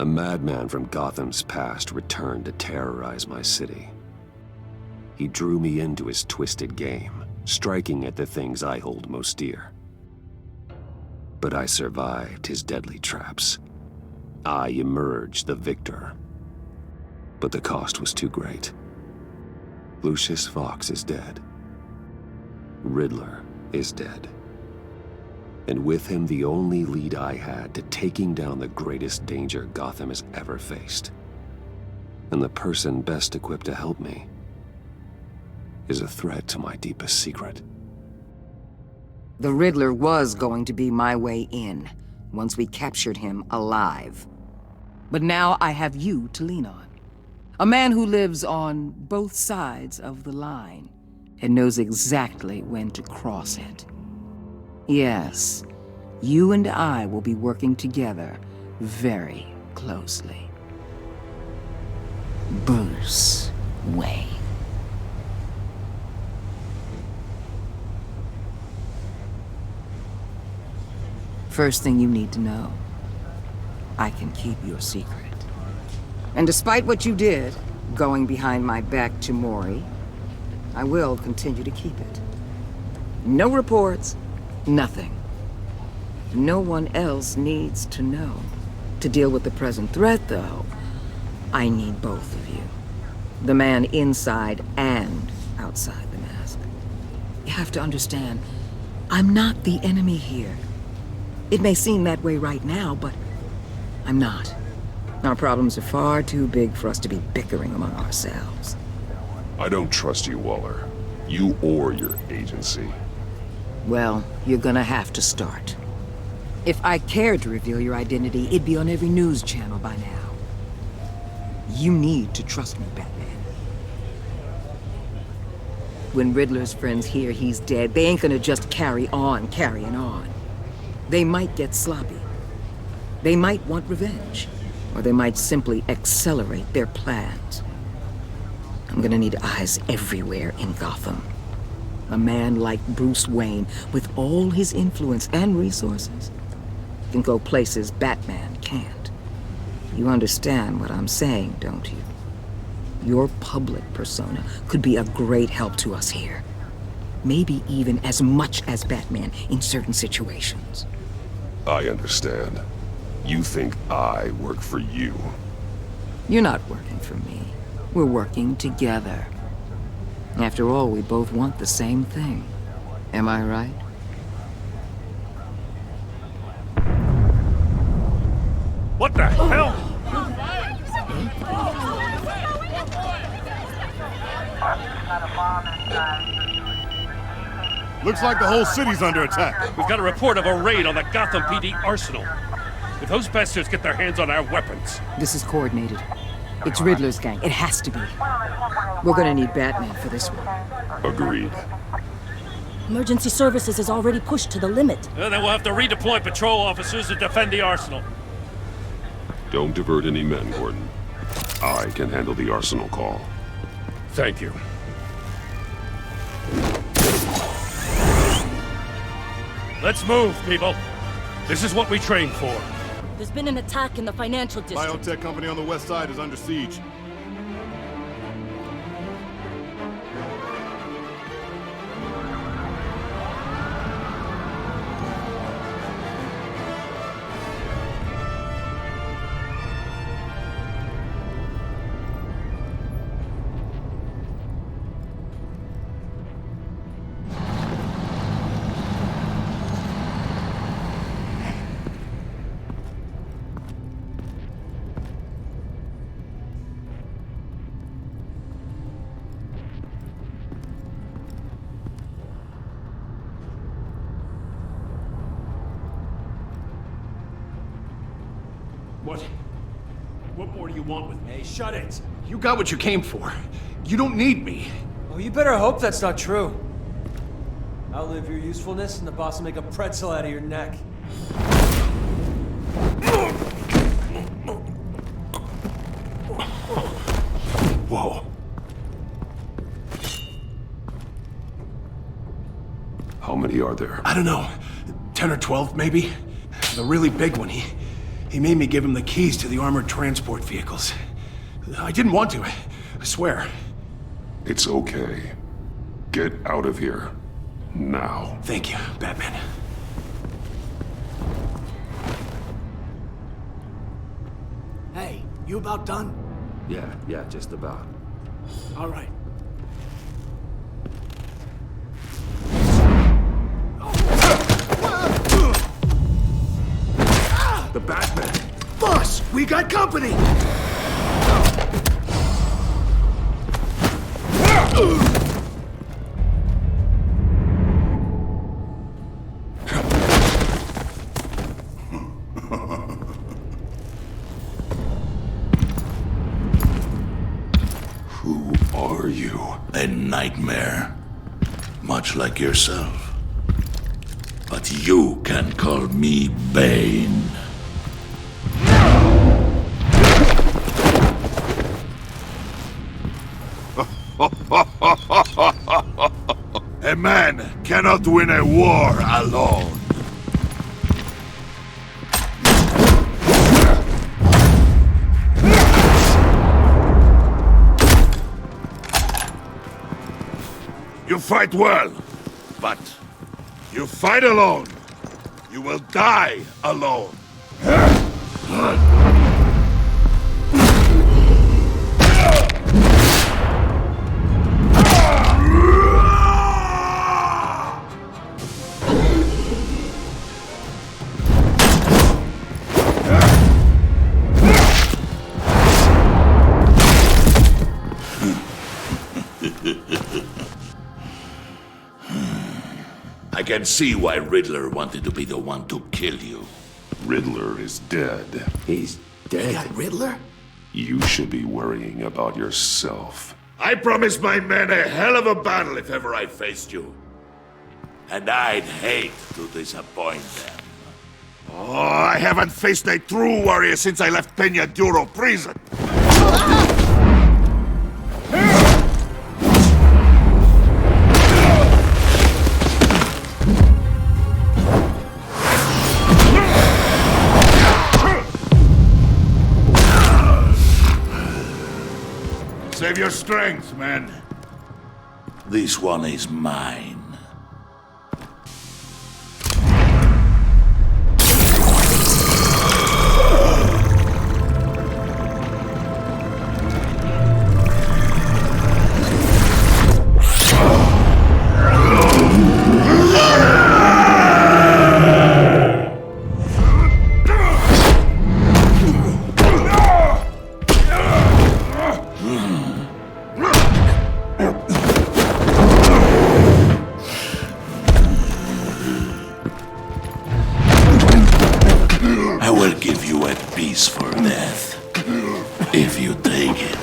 A madman from Gotham's past returned to terrorize my city. He drew me into his twisted game, striking at the things I hold most dear. But I survived his deadly traps. I emerged the victor. But the cost was too great. Lucius Fox is dead. Riddler is dead. And with him, the only lead I had to taking down the greatest danger Gotham has ever faced. And the person best equipped to help me is a threat to my deepest secret. The Riddler was going to be my way in, once we captured him alive. But now I have you to lean on. A man who lives on both sides of the line and knows exactly when to cross it. Yes, you and I will be working together very closely. Bruce Wayne. First thing you need to know, I can keep your secret. And despite what you did, going behind my back to Mori, I will continue to keep it. No reports, nothing. No one else needs to know. To deal with the present threat, though, I need both of you. The man inside and outside the mask. You have to understand, I'm not the enemy here. It may seem that way right now, but I'm not. Our problems are far too big for us to be bickering among ourselves. I don't trust you, Waller. You or your agency. Well, you're gonna have to start. If I cared to reveal your identity, it'd be on every news channel by now. You need to trust me, Batman. When Riddler's friends hear he's dead, they ain't gonna just carry on carrying on. They might get sloppy. They might want revenge. Or they might simply accelerate their plans. I'm gonna need eyes everywhere in Gotham. A man like Bruce Wayne, with all his influence and resources, can go places Batman can't. You understand what I'm saying, don't you? Your public persona could be a great help to us here. Maybe even as much as Batman in certain situations. I understand. You think I work for you. You're not working for me. We're working together. After all, we both want the same thing. Am I right? What the hell? Looks like the whole city's under attack. We've got a report of a raid on the Gotham PD arsenal. If those bastards get their hands on our weapons... This is coordinated. It's Riddler's gang. It has to be. We're gonna need Batman for this one. Agreed. Emergency services is already pushed to the limit. Then we'll have to redeploy patrol officers to defend the arsenal. Don't divert any men, Gordon. I can handle the arsenal call. Thank you. Let's move, people. This is what we trained for. There's been an attack in the financial district. Biotech company on the west side is under siege. What more do you want with me? Hey, shut it! You got what you came for. You don't need me. Oh, you better hope that's not true. Outlive your usefulness and the boss will make a pretzel out of your neck. Whoa. How many are there? I don't know. 10 or 12, maybe? The really big one, he He made me give him the keys to the armored transport vehicles. I didn't want to, I swear. It's okay. Get out of here. Now. Thank you, Batman. Hey, you about done? Yeah, just about. All right. The Batman! Boss, we got company! Who are you? A nightmare. Much like yourself. But you can call me Bane. A man cannot win a war alone. You fight well, but you fight alone. You will die alone. I can see why Riddler wanted to be the one to kill you. Riddler is dead. He's You dead. got Riddler? You should be worrying about yourself. I promised my men a hell of a battle if ever I faced you. And I'd hate to disappoint them. Oh, I haven't faced a true warrior since I left Peña Duro prison. Save your strength, man. This one is mine. I will give you a piece for death, if you take it.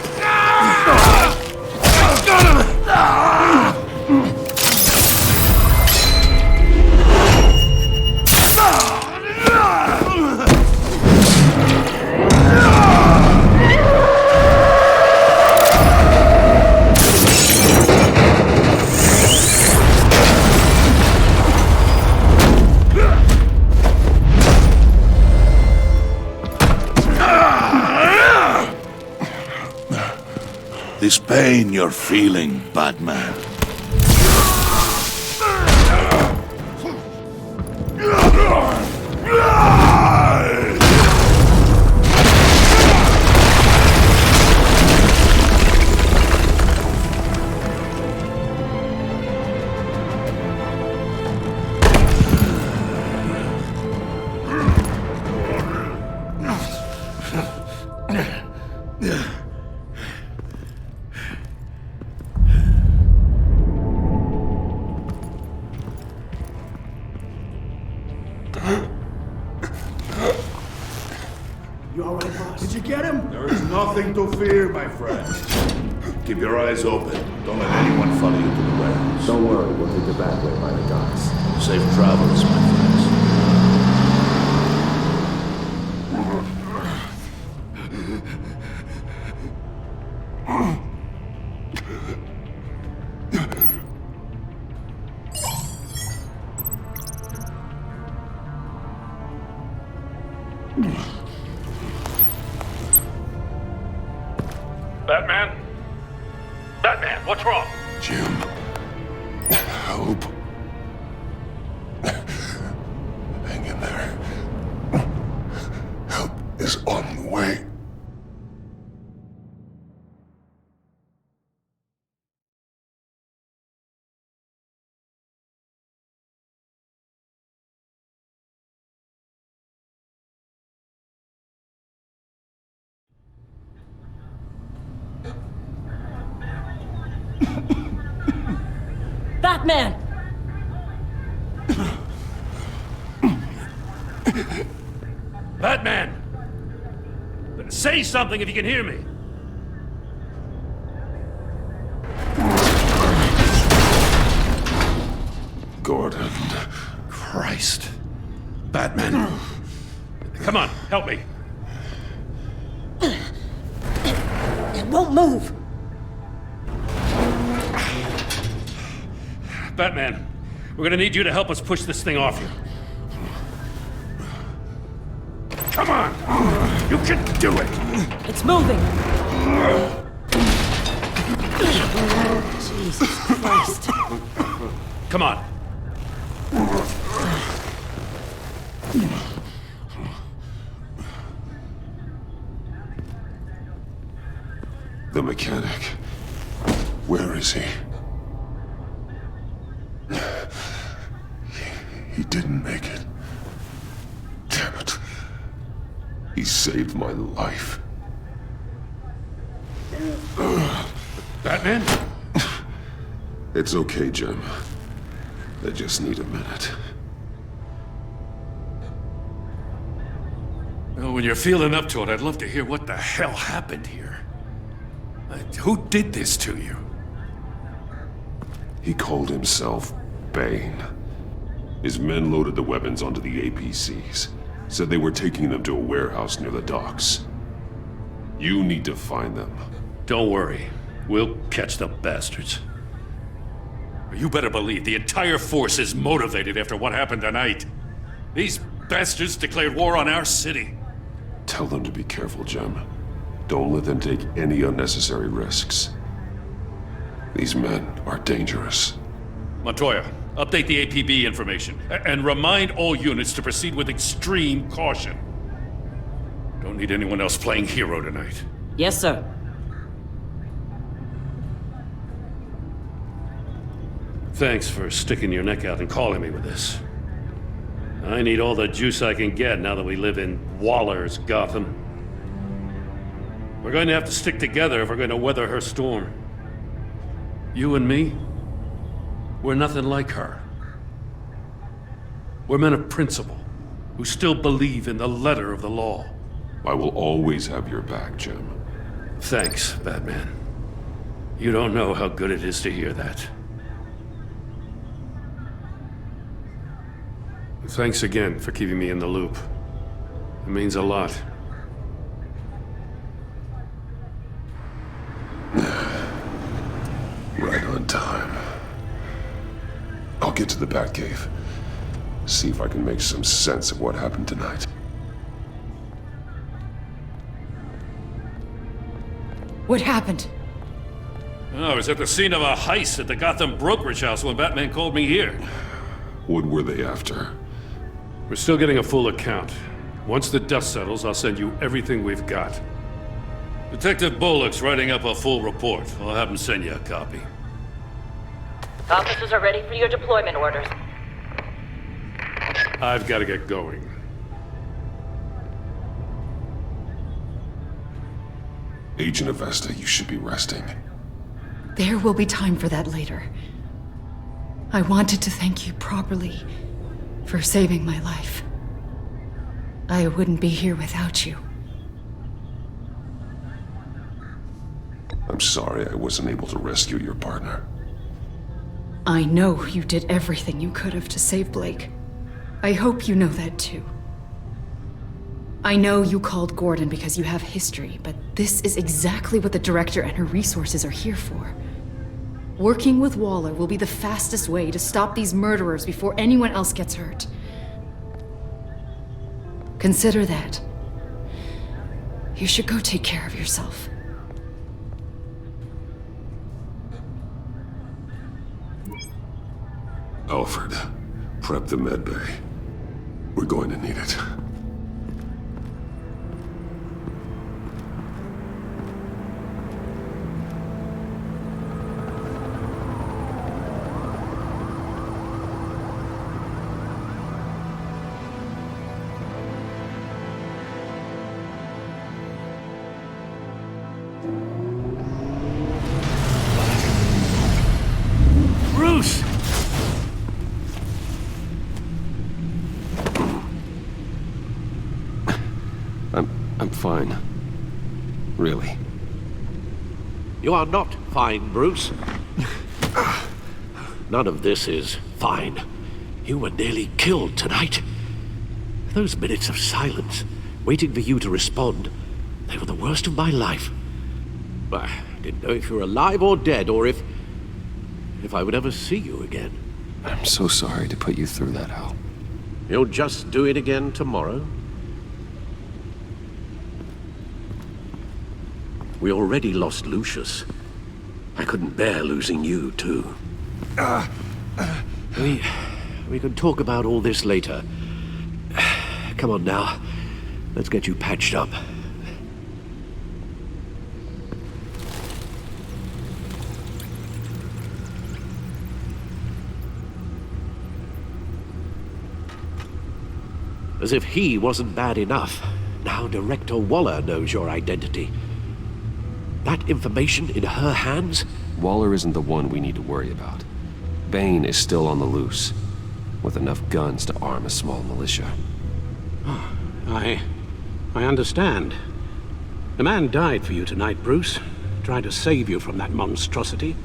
This pain you're feeling, Batman. You all right, boss? Did you get him? There is nothing to fear, my friend. Keep your eyes open. Don't let anyone follow you to the warehouse. Don't worry, we'll take the back way by the docks. Safe travels, my friends. Batman? Batman, what's wrong? Jim. Help. Hang in there. Help is on the way. Batman! Batman! Say something if you can hear me. Gordon. Christ. Batman. Come on, help me. It won't move! Batman, we're gonna need you to help us push this thing off you. Come on! You can do it! It's moving! Jesus Christ. Come on. The mechanic. Where is he? He didn't make it. Damn it. He saved my life. Batman? It's okay, Jim. I just need a minute. Well, when you're feeling up to it, I'd love to hear what the hell happened here. Who did this to you? He called himself Bane. His men loaded the weapons onto the APCs. Said they were taking them to a warehouse near the docks. You need to find them. Don't worry. We'll catch the bastards. You better believe the entire force is motivated after what happened tonight. These bastards declared war on our city. Tell them to be careful, Jim. Don't let them take any unnecessary risks. These men are dangerous. Montoya, update the APB information, and remind all units to proceed with extreme caution. Don't need anyone else playing hero tonight. Yes, sir. Thanks for sticking your neck out and calling me with this. I need all the juice I can get now that we live in Waller's Gotham. We're going to have to stick together if we're going to weather her storm. You and me, we're nothing like her. We're men of principle, who still believe in the letter of the law. I will always have your back, Jim. Thanks, Batman. You don't know how good it is to hear that. Thanks again for keeping me in the loop. It means a lot. Right on time. I'll get to the Batcave. See if I can make some sense of what happened tonight. What happened? I was at the scene of a heist at the Gotham brokerage house when Batman called me here. What were they after? We're still getting a full account. Once the dust settles, I'll send you everything we've got. Detective Bullock's writing up a full report. I'll have him send you a copy. Officers are ready for your deployment orders. I've got to get going. Agent Avesta, you should be resting. There will be time for that later. I wanted to thank you properly for saving my life. I wouldn't be here without you. I'm sorry I wasn't able to rescue your partner. I know you did everything you could have to save Blake. I hope you know that too. I know you called Gordon because you have history, but this is exactly what the Director and her resources are here for. Working with Waller will be the fastest way to stop these murderers before anyone else gets hurt. Consider that. You should go take care of yourself. Alfred, prep the med bay. We're going to need it. Bruce! I'm fine. Really. You are not fine, Bruce. None of this is fine. You were nearly killed tonight. Those minutes of silence, waiting for you to respond, they were the worst of my life. I didn't know if you were alive or dead, or if I would ever see you again. I'm so sorry to put you through that, Al. You'll just do it again tomorrow? We already lost Lucius. I couldn't bear losing you, too. We can talk about all this later. Come on now. Let's get you patched up. As if he wasn't bad enough, now Director Waller knows your identity. That information in her hands? Waller isn't the one we need to worry about. Bane is still on the loose, with enough guns to arm a small militia. I understand. The man died for you tonight, Bruce. Tried to save you from that monstrosity.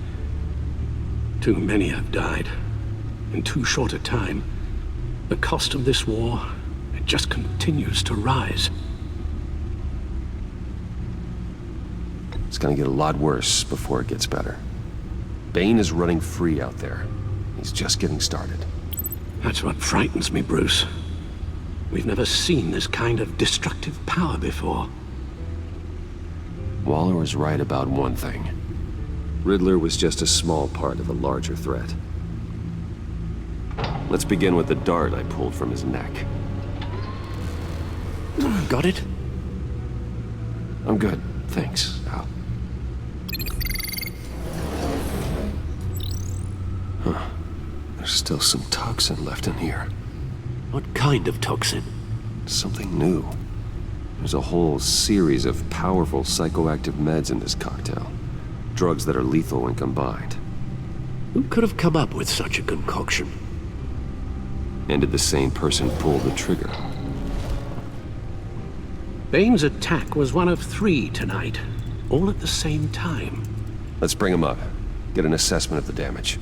Too many have died. In too short a time. The cost of this war, it just continues to rise. It's gonna get a lot worse before it gets better. Bane is running free out there. He's just getting started. That's what frightens me, Bruce. We've never seen this kind of destructive power before. Waller was right about one thing. Riddler was just a small part of a larger threat. Let's begin with the dart I pulled from his neck. Got it? I'm good, thanks, Al. Huh. There's still some toxin left in here. What kind of toxin? Something new. There's a whole series of powerful psychoactive meds in this cocktail. Drugs that are lethal when combined. Who could have come up with such a concoction? And did the same person pull the trigger? Bane's attack was one of 3 tonight, all at the same time. Let's bring him up. Get an assessment of the damage.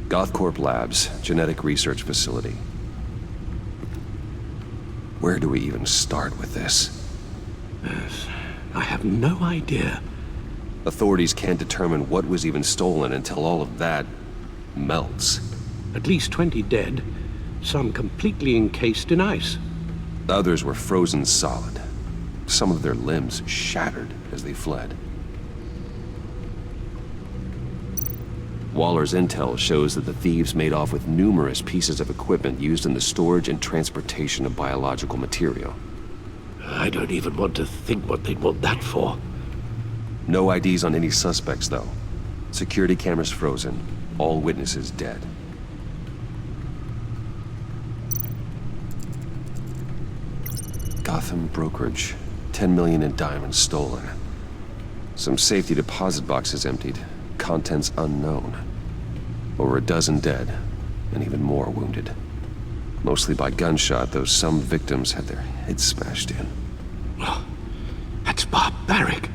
Gothcorp Labs, genetic research facility. Where do we even start with this? Yes, I have no idea. Authorities can't determine what was even stolen until all of that melts. At least 20 dead, some completely encased in ice. Others were frozen solid. Some of their limbs shattered as they fled. Waller's intel shows that the thieves made off with numerous pieces of equipment used in the storage and transportation of biological material. I don't even want to think what they'd want that for. No IDs on any suspects, though. Security cameras frozen. All witnesses dead. Gotham brokerage. 10 million in diamonds stolen. Some safety deposit boxes emptied. Contents unknown. Over a dozen dead, and even more wounded. Mostly by gunshot, though some victims had their heads smashed in. Oh, that's barbaric.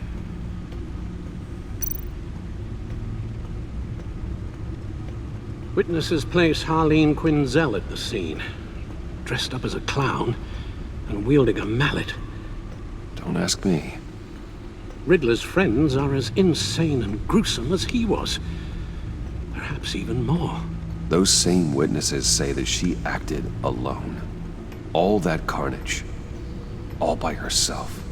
Witnesses place Harleen Quinzel at the scene, dressed up as a clown and wielding a mallet. Don't ask me. Riddler's friends are as insane and gruesome as he was. Perhaps even more. Those same witnesses say that she acted alone. All that carnage. All by herself.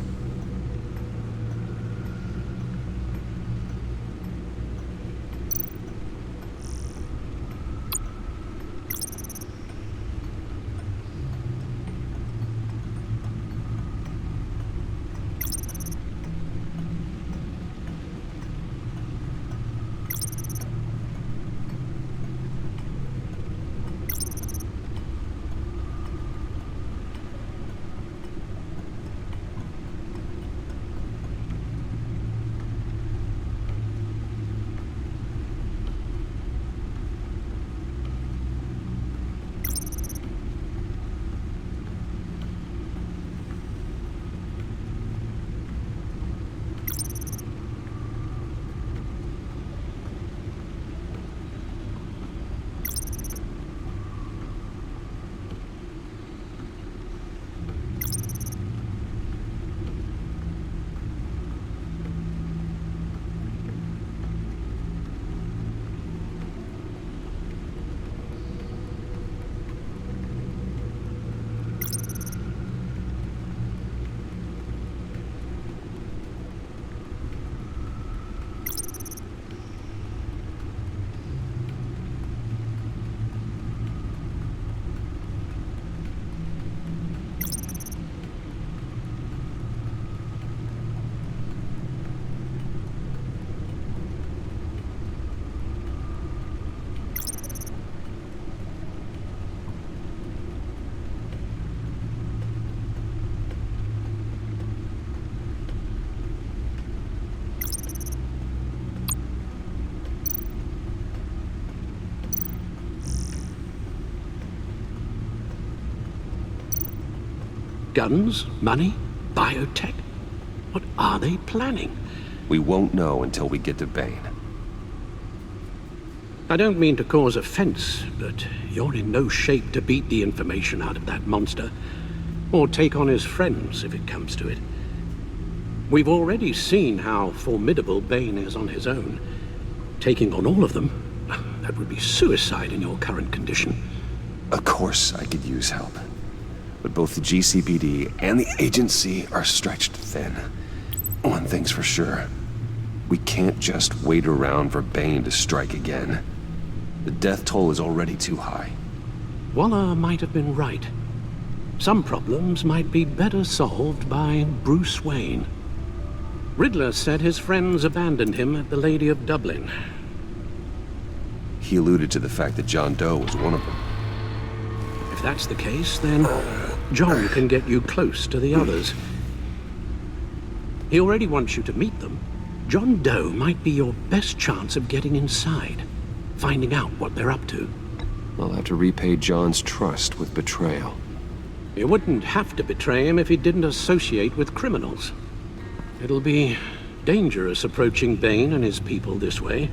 Guns? Money? Biotech? What are they planning? We won't know until we get to Bane. I don't mean to cause offense, but you're in no shape to beat the information out of that monster, or take on his friends if it comes to it. We've already seen how formidable Bane is on his own. Taking on all of them, that would be suicide in your current condition. Of course I could use help. But both the GCPD and the agency are stretched thin. One thing's for sure. We can't just wait around for Bane to strike again. The death toll is already too high. Waller might have been right. Some problems might be better solved by Bruce Wayne. Riddler said his friends abandoned him at the Lady of Dublin. He alluded to the fact that John Doe was one of them. If that's the case, then John can get you close to the others. He already wants you to meet them. John Doe might be your best chance of getting inside, finding out what they're up to. I'll have to repay John's trust with betrayal. You wouldn't have to betray him if he didn't associate with criminals. It'll be dangerous approaching Bane and his people this way.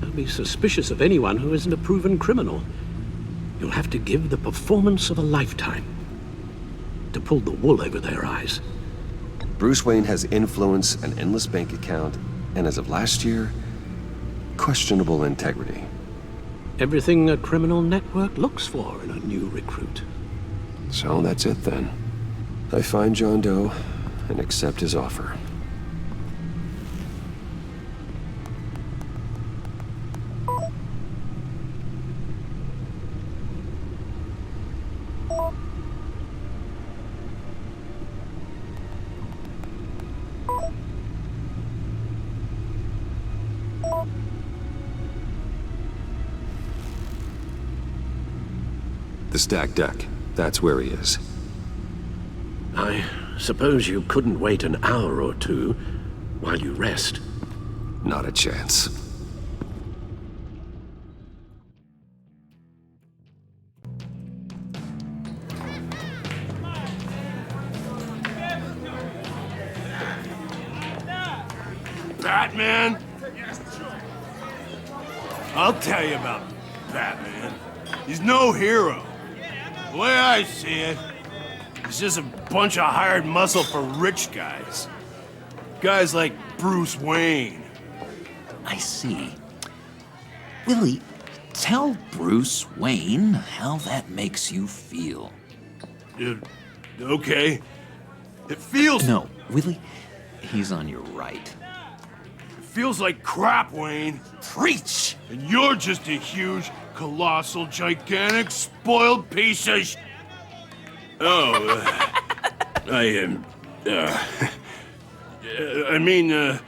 They'll be suspicious of anyone who isn't a proven criminal. You'll have to give the performance of a lifetime to pull the wool over their eyes. Bruce Wayne has influence, an endless bank account, and as of last year, questionable integrity. Everything a criminal network looks for in a new recruit. So that's it then. I find John Doe and accept his offer. The stacked deck. That's where he is. I suppose you couldn't wait an hour or two while you rest. Not a chance. Batman? I'll tell you about Batman. He's no hero. The way I see it, he's just a bunch of hired muscle for rich guys. Guys like Bruce Wayne. I see. Willie, tell Bruce Wayne how that makes you feel. Okay. It feels... No, Willie, he's on your right. It feels like crap, Wayne. Preach! And you're just a huge, colossal, gigantic, spoiled piece of sh... Oh, I mean,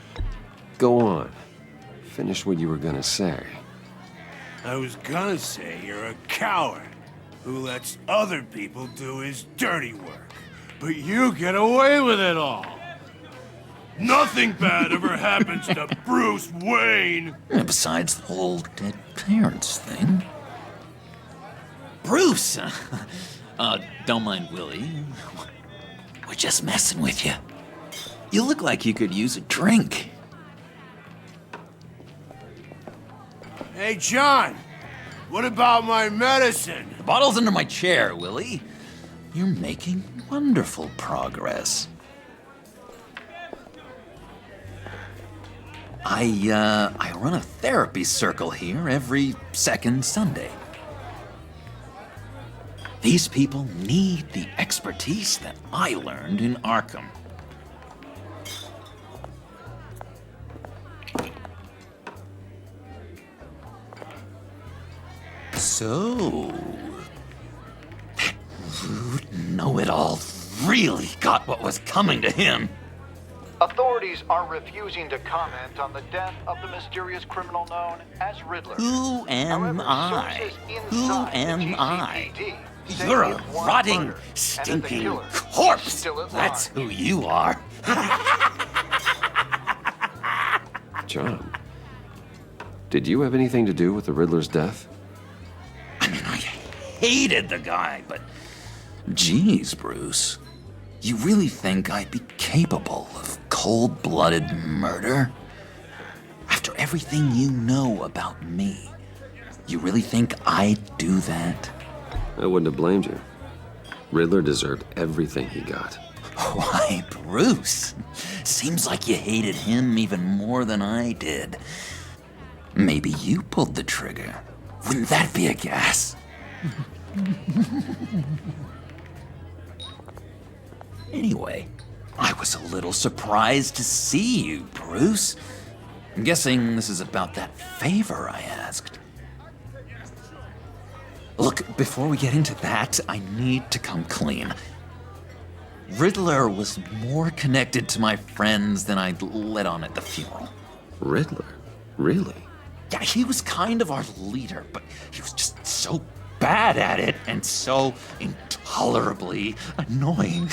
Go on. Finish what you were gonna say. I was gonna say you're a coward who lets other people do his dirty work. But you get away with it all. Nothing bad ever happens to Bruce Wayne. Besides the whole dead parents thing. Bruce! Don't mind Willie. We're just messing with you. You look like you could use a drink. Hey, John. What about my medicine? The bottle's under my chair, Willie. You're making wonderful progress. I run a therapy circle here every second Sunday. These people need the expertise that I learned in Arkham. So, that rude know-it-all really got what was coming to him. Authorities are refusing to comment on the death of the mysterious criminal known as Riddler. Who am I? Who am I? say You're a it's one rotting, murder, stinking killer corpse! still at That's large. who you are. John, did you have anything to do with the Riddler's death? I mean, I hated the guy, but Jeez, Bruce. You really think I'd be capable of cold-blooded murder? After everything you know about me, you really think I'd do that? I wouldn't have blamed you. Riddler deserved everything he got. Why, Bruce? Seems like you hated him even more than I did. Maybe you pulled the trigger. Wouldn't that be a gas? Anyway, I was a little surprised to see you, Bruce. I'm guessing this is about that favor I asked. Look, before we get into that, I need to come clean. Riddler was more connected to my friends than I'd let on at the funeral. Riddler? Really? Yeah, he was kind of our leader, but he was just so bad at it and so intolerably annoying.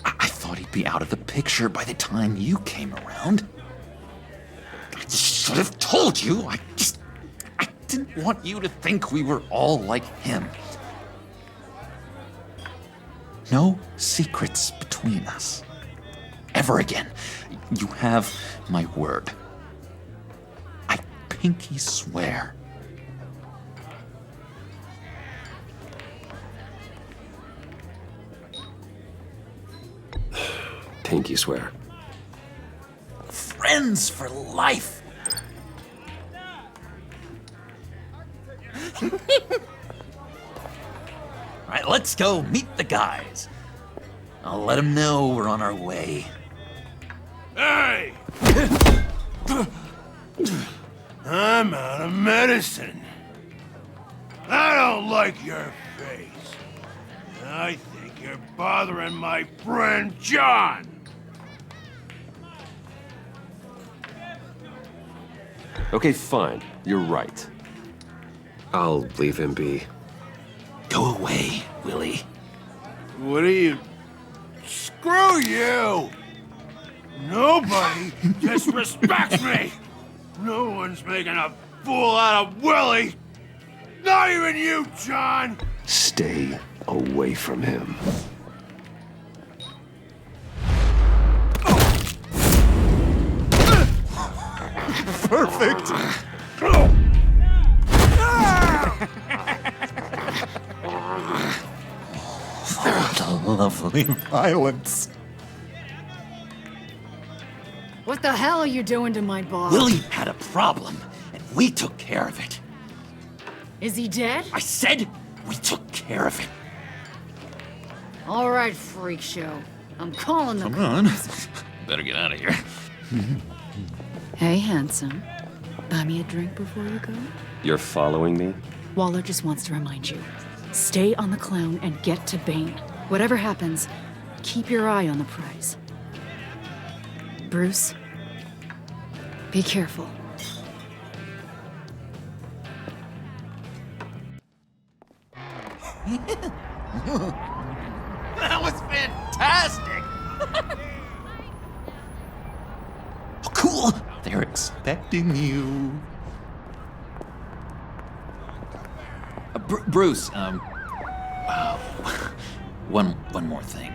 I thought he'd be out of the picture by the time you came around. I should have told you. I didn't want you to think we were all like him. No secrets between us. Ever again. You have my word. I pinky swear. Pinky swear. Friends for life. All right, let's go meet the guys. I'll let them know we're on our way. Hey! I'm out of medicine. I don't like your face. I think you're bothering my friend John. Okay, fine. You're right. I'll leave him be. Go away, Willie. What are you... Screw you! Nobody disrespects me! No one's making a fool out of Willie! Not even you, John! Stay away from him. Perfect! What a lovely violence. What the hell are you doing to my boss? Willie had a problem, and we took care of it. Is he dead? I said we took care of it. All right, freak show. I'm calling the Come on. Better get out of here. Hey, handsome. Buy me a drink before you go? You're following me? Waller just wants to remind you. Stay on the clown and get to Bane. Whatever happens, keep your eye on the prize. Bruce, be careful. That was fantastic! Oh, cool! They're expecting you. Bruce, one more thing.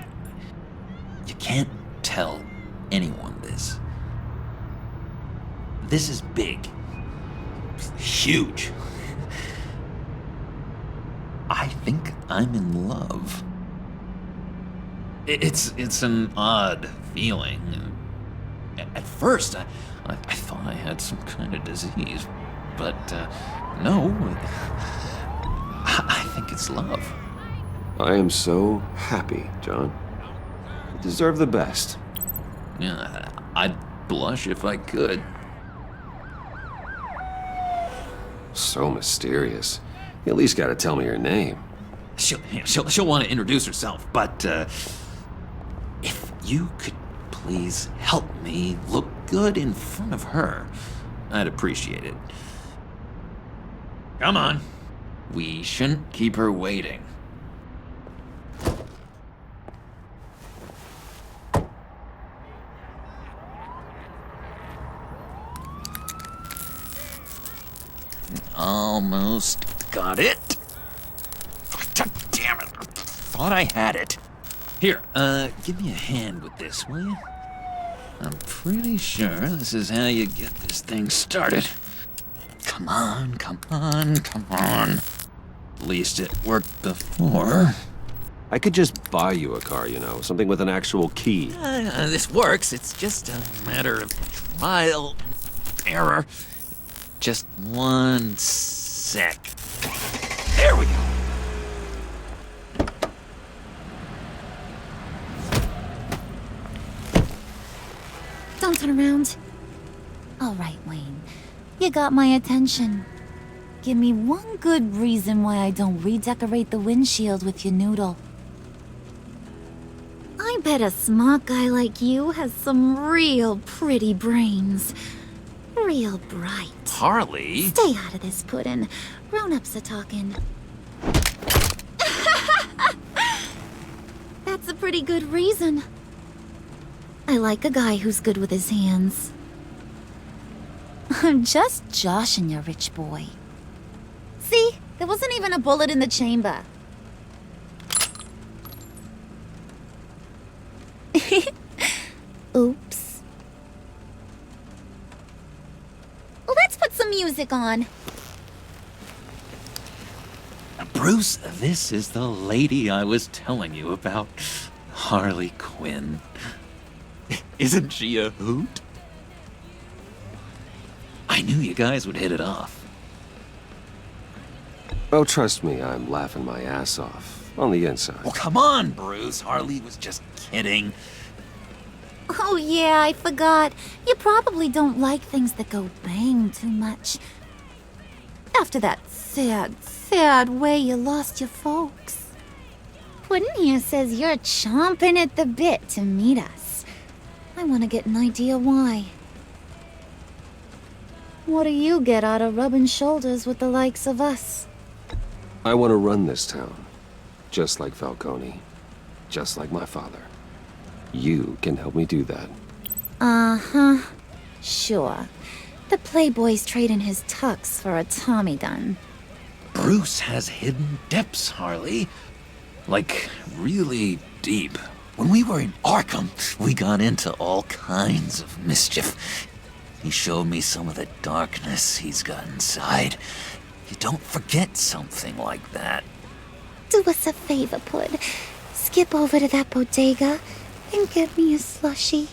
You can't tell anyone this. This is big. Huge. I think I'm in love. It's an odd feeling. At first, I thought I had some kind of disease, but no. I think it's love. I am so happy, John. You deserve the best. Yeah, I'd blush if I could. So mysterious. You at least gotta tell me your name. She'll want to introduce herself, but if you could please help me look good in front of her, I'd appreciate it. Come on. We shouldn't keep her waiting. Almost got it. God damn it. thought I had it. Here, give me a hand with this, will you? I'm pretty sure this is how you get this thing started. Come on, come on, come on. At least it worked before. I could just buy you a car, you know, something with an actual key. This works. It's just a matter of trial and error. Just one sec. There we go. Don't turn around. All right, Wayne. You got my attention. Give me one good reason why I don't redecorate the windshield with your noodle. I bet a smart guy like you has some real pretty brains. Real bright. Harley? Stay out of this, Puddin'. Grown-ups are talking. That's a pretty good reason. I like a guy who's good with his hands. I'm just joshing you, rich boy. See? There wasn't even a bullet in the chamber. Oops. Let's put some music on. Bruce, this is the lady I was telling you about. Harley Quinn. Isn't she a hoot? I knew you guys would hit it off. Oh, trust me, I'm laughing my ass off. On the inside. Oh, come on, Bruce. Harley was just kidding. Oh yeah, I forgot. You probably don't like things that go bang too much. After that sad way you lost your folks. Puddin' here says you're chomping at the bit to meet us. I want to get an idea why. What do you get out of rubbing shoulders with the likes of us? I want to run this town. Just like Falcone. Just like my father. You can help me do that. Uh-huh. Sure. The Playboy's trading his tux for a Tommy gun. Bruce has hidden depths, Harley. Like, really deep. When we were in Arkham, we got into all kinds of mischief. He showed me some of the darkness he's got inside. You don't forget something like that. Do us a favor, Pud. Skip over to that bodega and get me a slushie.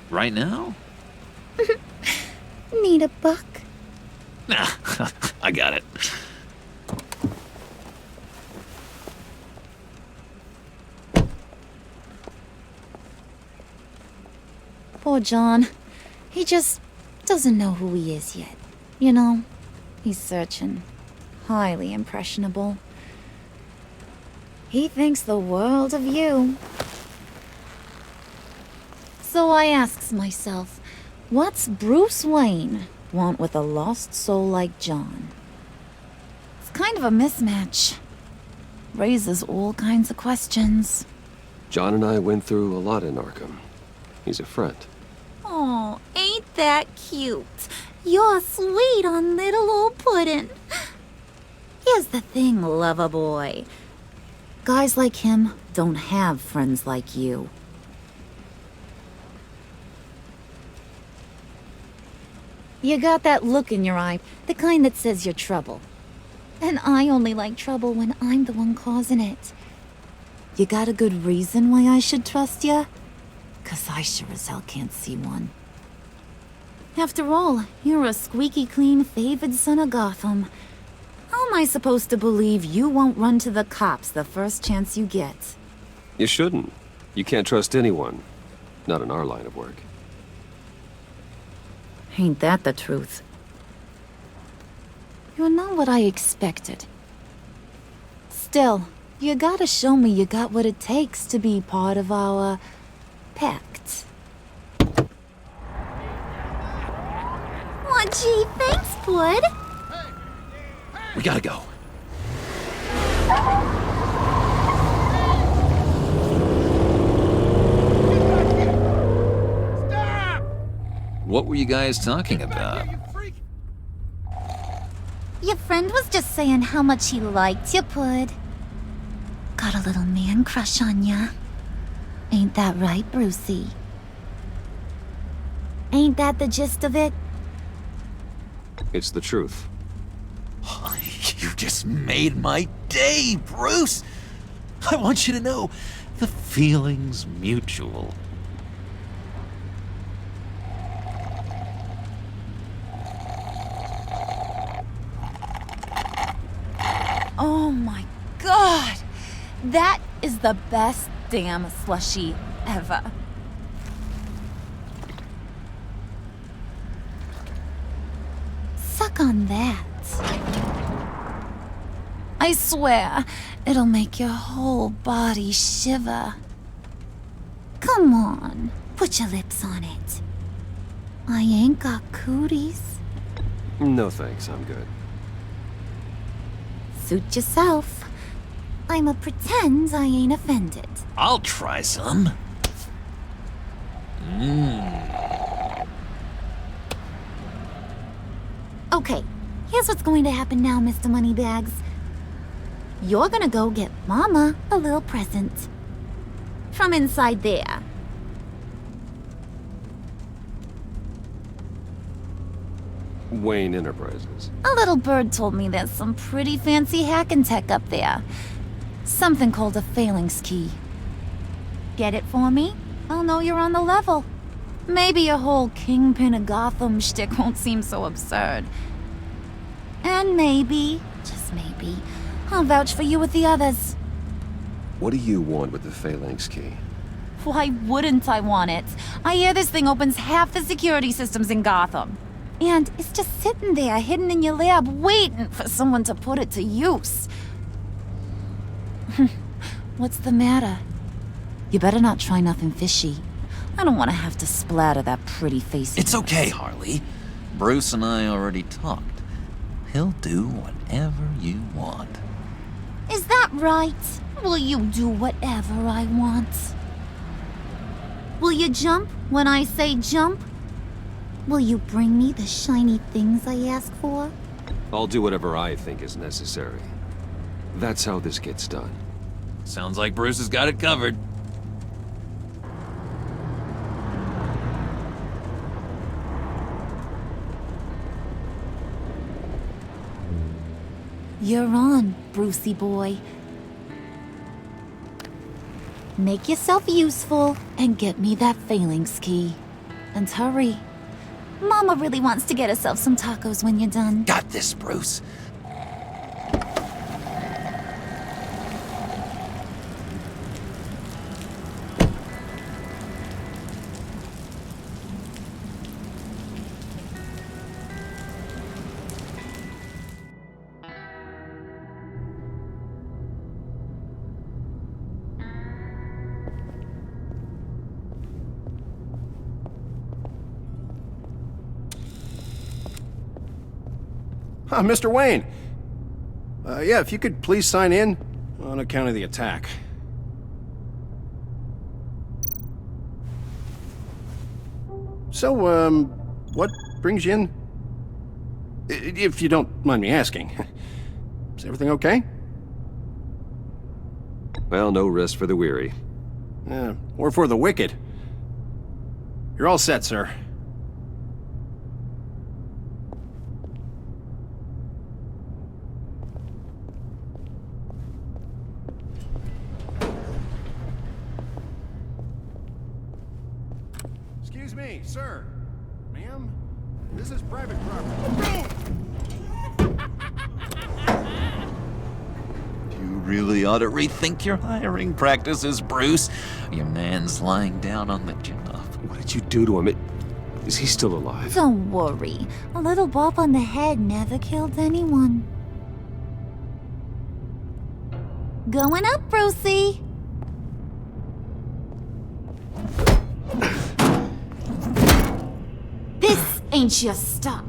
Right now? Need a buck? Nah, I got it. Poor John. He just doesn't know who he is yet. You know, he's searching. Highly impressionable. He thinks the world of you. So I asks myself, what's Bruce Wayne want with a lost soul like John? It's kind of a mismatch. Raises all kinds of questions. John and I went through a lot in Arkham. He's a friend. Oh, ain't that cute? You're sweet on little old Puddin'. Here's the thing, lover boy. Guys like him don't have friends like you. You got that look in your eye, the kind that says you're trouble. And I only like trouble when I'm the one causing it. You got a good reason why I should trust you? 'Cause I sure as hell can't see one. After all, you're a squeaky clean favored son of Gotham. How am I supposed to believe you won't run to the cops the first chance you get? You shouldn't. You can't trust anyone. Not in our line of work. Ain't that the truth? You're not what I expected. Still, you gotta show me you got what it takes to be part of our Pact. Aw, gee, thanks, Pud. We gotta go. What were you guys talking about? Your friend was just saying how much he liked you, Pud. got a little man crush on ya. Ain't that right, Brucey? Ain't that the gist of it? It's the truth. You just made my day, Bruce! I want you to know, the feeling's mutual. Oh my god! That is the best damn slushie ever. Suck on that. I swear, it'll make your whole body shiver. Come on, put your lips on it. I ain't got cooties. No thanks, I'm good. Suit yourself. I'ma pretend I ain't offended. I'll try some. Okay, here's what's going to happen now, Mr. Moneybags. You're gonna go get Mama a little present. From inside there. Wayne Enterprises. A little bird told me there's some pretty fancy hacking tech up there. Something called a phalanx key. Get it for me? I'll know you're on the level. Maybe your whole Kingpin of Gotham shtick won't seem so absurd. And maybe, just maybe, I'll vouch for you with the others. What do you want with the phalanx key? Why wouldn't I want it? I hear this thing opens half the security systems in Gotham. And it's just sitting there, hidden in your lab, waiting for someone to put it to use. What's the matter? You better not try nothing fishy. I don't want to have to splatter that pretty face. It's okay, Harley. Bruce and I already talked. He'll do whatever you want. Is that right? Will you do whatever I want? Will you jump when I say jump? Will you bring me the shiny things I ask for? I'll do whatever I think is necessary. That's how this gets done. Sounds like Bruce has got it covered. You're on, Brucey boy. Make yourself useful and get me that phalanx key. And hurry. Mama really wants to get herself some tacos when you're done. Got this, Bruce. Mr. Wayne. Yeah, if you could please sign in on account of the attack. So, what brings you in? If you don't mind me asking. Is everything okay? Well, no rest for the weary. Or for the wicked. You're all set, sir. Excuse me, sir. Ma'am, this is private property. You really ought to rethink your hiring practices, Bruce. Your man's lying down on the job. What did you do to him? Is he still alive? Don't worry. A little bump on the head never killed anyone. Going up, Brucey. This ain't your stop.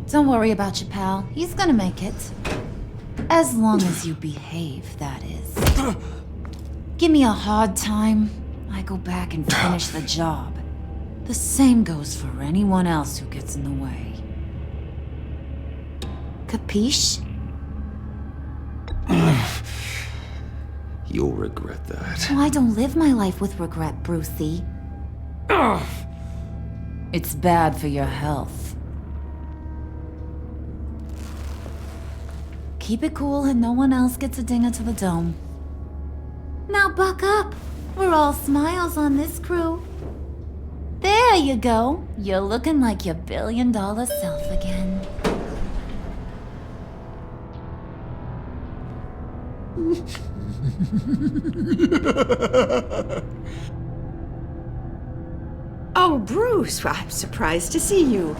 Don't worry about your pal. He's gonna make it. As long as you behave, that is. Give me a hard time, I go back and finish the job. The same goes for anyone else who gets in the way. Capiche? You'll regret that. Oh, I don't live my life with regret, Brucey. Ugh. It's bad for your health. Keep it cool and no one else gets a dinger to the dome. Now buck up. We're all smiles on this crew. There you go. You're looking like your billion-dollar self again. Oh, Bruce, I'm surprised to see you.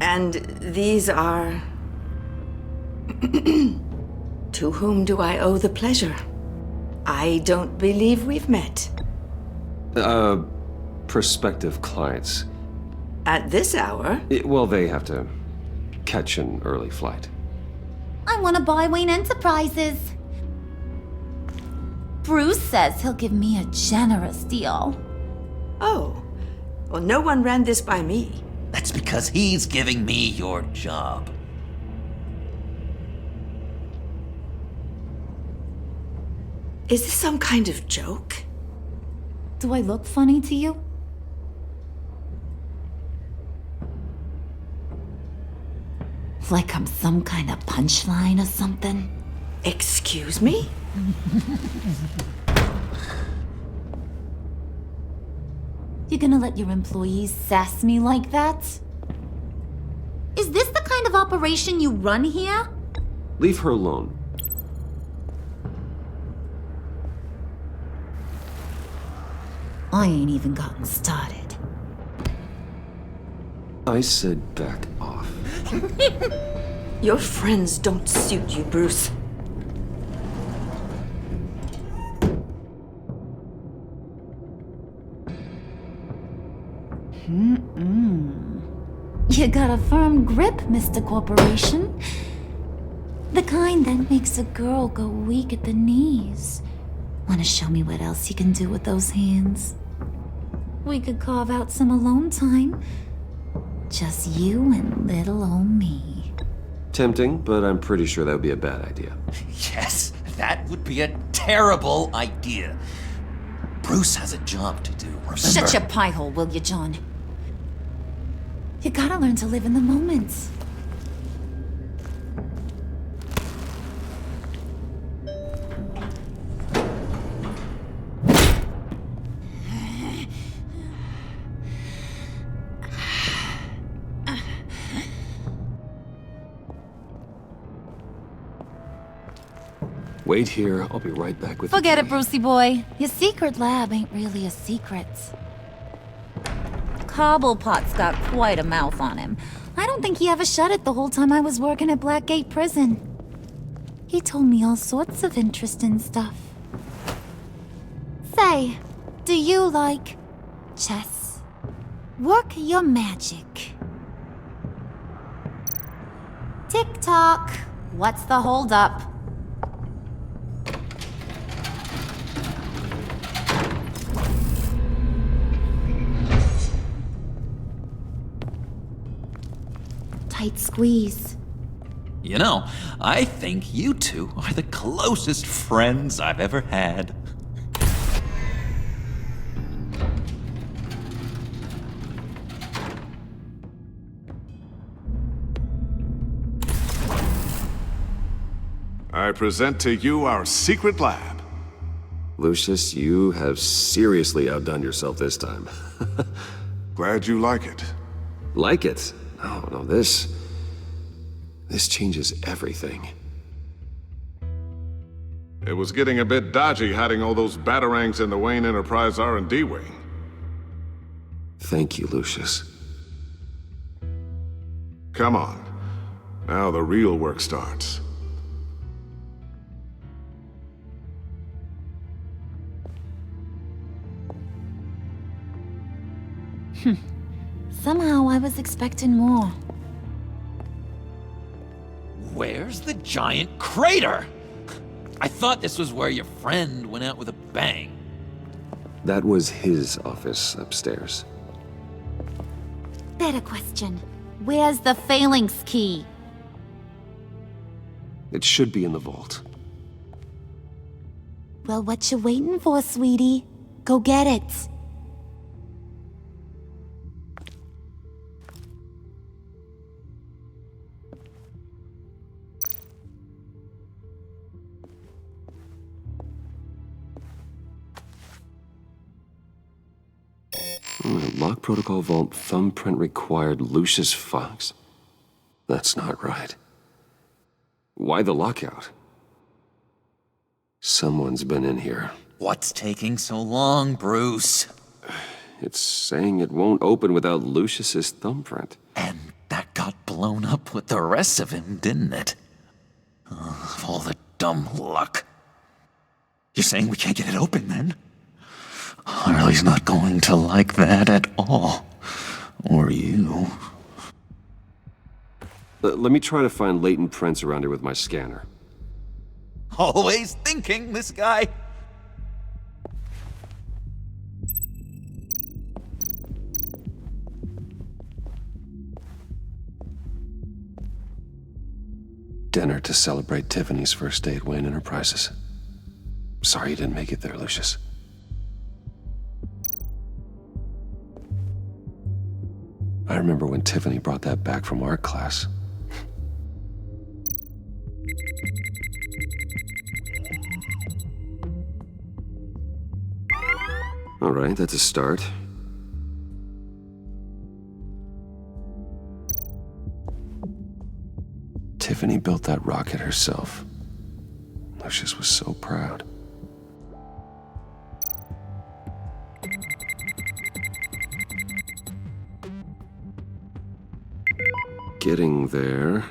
And these are... To whom do I owe the pleasure? I don't believe we've met. Prospective clients. At this hour? Well, they have to catch an early flight. I want to buy Wayne Enterprises. Bruce says he'll give me a generous deal. Oh, well, no one ran this by me. That's because he's giving me your job. Is this some kind of joke? Do I look funny to you? Like I'm some kind of punchline or something? Excuse me? You gonna let your employees sass me like that? Is this the kind of operation you run here? Leave her alone. I ain't even gotten started. I said back off. Your friends don't suit you, Bruce. You got a firm grip, Mr. Corporation. The kind that makes a girl go weak at the knees. Wanna show me what else you can do with those hands? We could carve out some alone time. Just you and little old me. Tempting, but I'm pretty sure that would be a bad idea. Yes, that would be a terrible idea. Bruce has a job to do, remember? Shut your pie hole, will you, John? You gotta learn to live in the moment. Wait here, I'll be right back with Forget the it, Brucey boy. Your secret lab ain't really a secret. Cobblepot's got quite a mouth on him. I don't think he ever shut it the whole time I was working at Blackgate Prison. He told me all sorts of interesting stuff. Say, do you like chess? Work your magic. Tick-tock. What's the holdup? Tight squeeze. You know, I think you two are the closest friends I've ever had. I present to you our secret lab. Lucius, you have seriously outdone yourself this time. Glad you like it. Like it? No, this changes everything. It was getting a bit dodgy hiding all those batarangs in the Wayne Enterprise R&D wing. Thank you, Lucius. Come on. Now the real work starts. Somehow I was expecting more. Where's the giant crater? I thought this was where your friend went out with a bang. That was his office upstairs. Better question. Where's the phalanx key? It should be in the vault. Well, what you waiting for, sweetie? Go get it. Lock protocol vault thumbprint required Lucius Fox. That's not right. Why the lockout? Someone's been in here. What's taking so long, Bruce? It's saying it won't open without Lucius's thumbprint. And that got blown up with the rest of him, didn't it? All the dumb luck. You're saying we can't get it open, then? Harley's not going to like that at all. Or you. Let me try to find latent prints around here with my scanner. Always thinking, this guy. Dinner to celebrate Tiffany's first day at Wayne Enterprises. Sorry you didn't make it there, Lucius. I remember when Tiffany brought that back from art class. All right, that's a start. Tiffany built that rocket herself. Lucius was so proud. Getting there.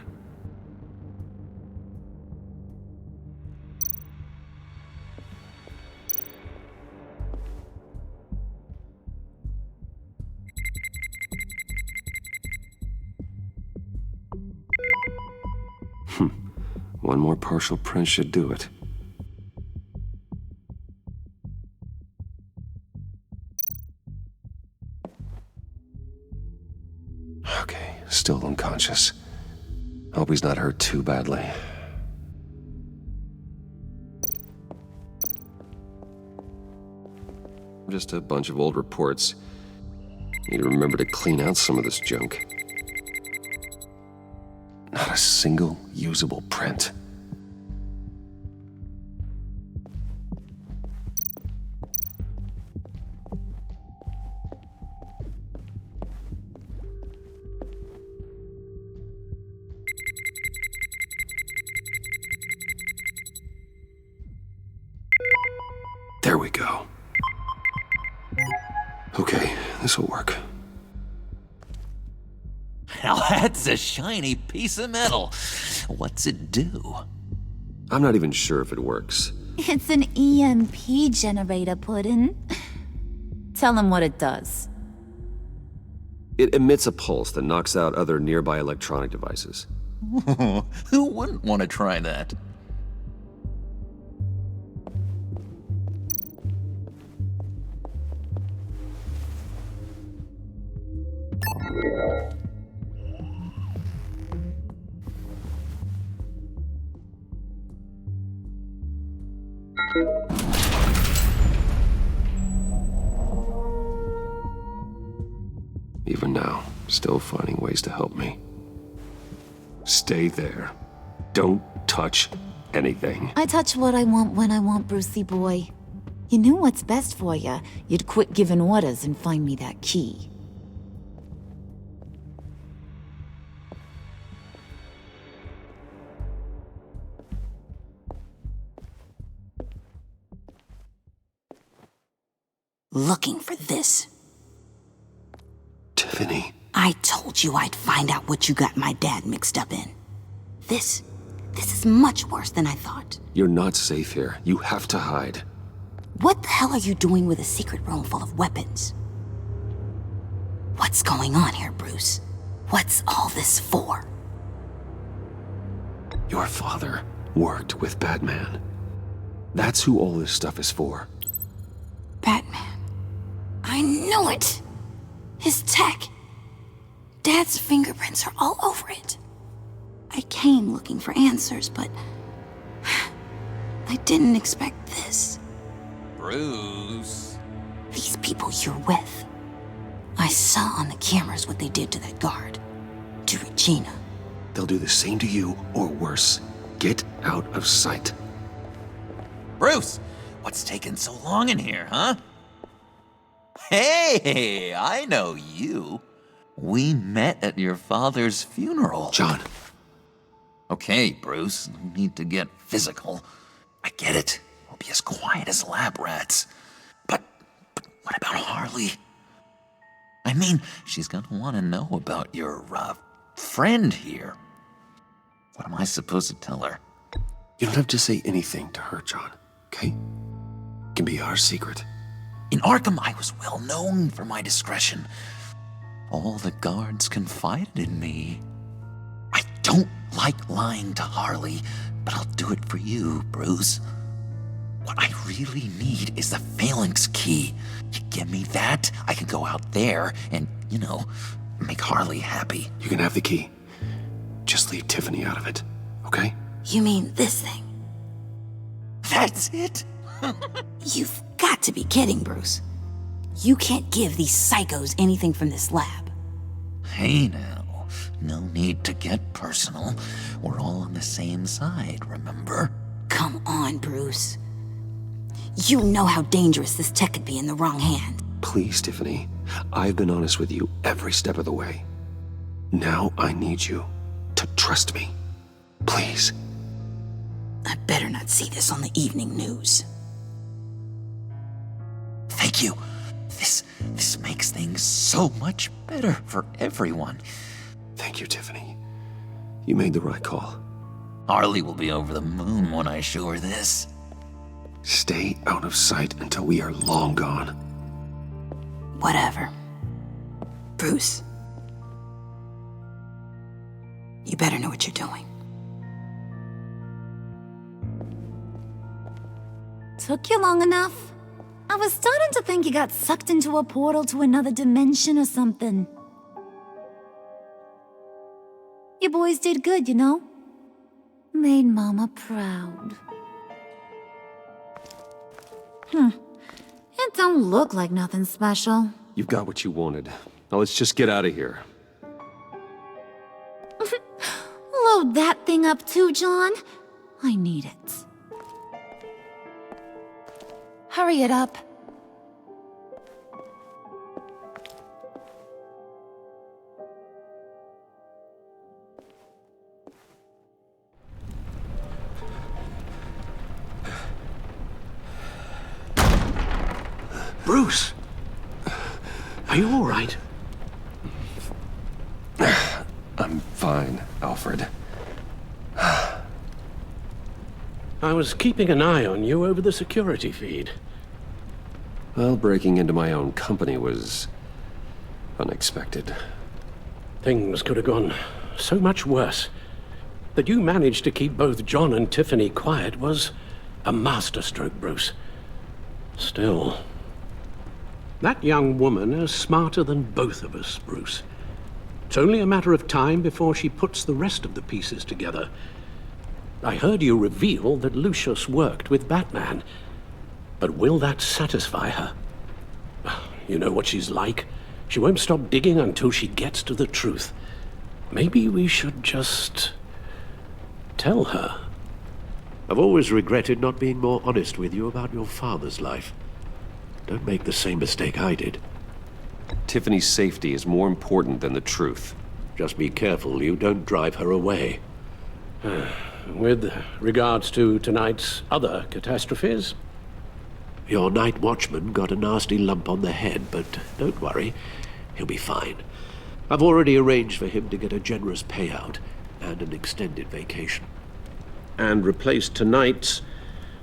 One more partial print should do it. Okay, still unconscious. Hope he's not hurt too badly. Just a bunch of old reports. Need to remember to clean out some of this junk. Not a single usable print. There we go. Okay, this'll work. Now that's a shiny piece of metal. What's it do? I'm not even sure if it works. It's an EMP generator, Puddin'. Tell him what it does. It emits a pulse that knocks out other nearby electronic devices. Who wouldn't want to try that? Even now, still finding ways to help me. Stay there. Don't touch anything. I touch what I want when I want, Brucey boy. You knew what's best for you. You'd quit giving orders and find me that key. Looking for this. Tiffany. I told you I'd find out what you got my dad mixed up in. This is much worse than I thought. You're not safe here. You have to hide. What the hell are you doing with a secret room full of weapons? What's going on here, Bruce? What's all this for? Your father worked with Batman. That's who all this stuff is for. Batman. I knew it! His tech. Dad's fingerprints are all over it. I came looking for answers, but I didn't expect this. Bruce. These people you're with. I saw on the cameras what they did to that guard. To Regina. They'll do the same to you, or worse. Get out of sight. Bruce, what's taking so long in here, huh? Hey, I know you. We met at your father's funeral. John. Okay, Bruce, no need to get physical. I get it. We'll be as quiet as lab rats. But what about Harley? I mean, she's gonna want to know about your, friend here. What am I supposed to tell her? You don't have to say anything to her, John, okay? It can be our secret. In Arkham, I was well known for my discretion. All the guards confided in me. I don't like lying to Harley, but I'll do it for you, Bruce. What I really need is the phalanx key. You give me that, I can go out there and, make Harley happy. You can have the key. Just leave Tiffany out of it, okay? You mean this thing? That's it? You've got to be kidding, Bruce. You can't give these psychos anything from this lab. Hey now, no need to get personal. We're all on the same side, remember? Come on, Bruce. You know how dangerous this tech could be in the wrong hand. Please, Tiffany. I've been honest with you every step of the way. Now I need you to trust me. Please. I better not see this on the evening news. Thank you. This makes things so much better for everyone. Thank you, Tiffany. You made the right call. Harley will be over the moon when I show her this. Stay out of sight until we are long gone. Whatever. Bruce. You better know what you're doing. Took you long enough? I was starting to think you got sucked into a portal to another dimension or something. You boys did good, you know? Made Mama proud. It don't look like nothing special. You've got what you wanted. Now let's just get out of here. Load that thing up too, John. I need it. Hurry it up. Bruce! Are you all right? I'm fine, Alfred. I was keeping an eye on you over the security feed. Well, breaking into my own company was unexpected. Things could have gone so much worse. That you managed to keep both John and Tiffany quiet was a masterstroke, Bruce. Still, that young woman is smarter than both of us, Bruce. It's only a matter of time before she puts the rest of the pieces together. I heard you reveal that Lucius worked with Batman. But will that satisfy her? You know what she's like. She won't stop digging until she gets to the truth. Maybe we should just tell her. I've always regretted not being more honest with you about your father's life. Don't make the same mistake I did. Tiffany's safety is more important than the truth. Just be careful you don't drive her away. With regards to tonight's other catastrophes? Your night watchman got a nasty lump on the head, but don't worry, he'll be fine. I've already arranged for him to get a generous payout and an extended vacation. And replaced tonight's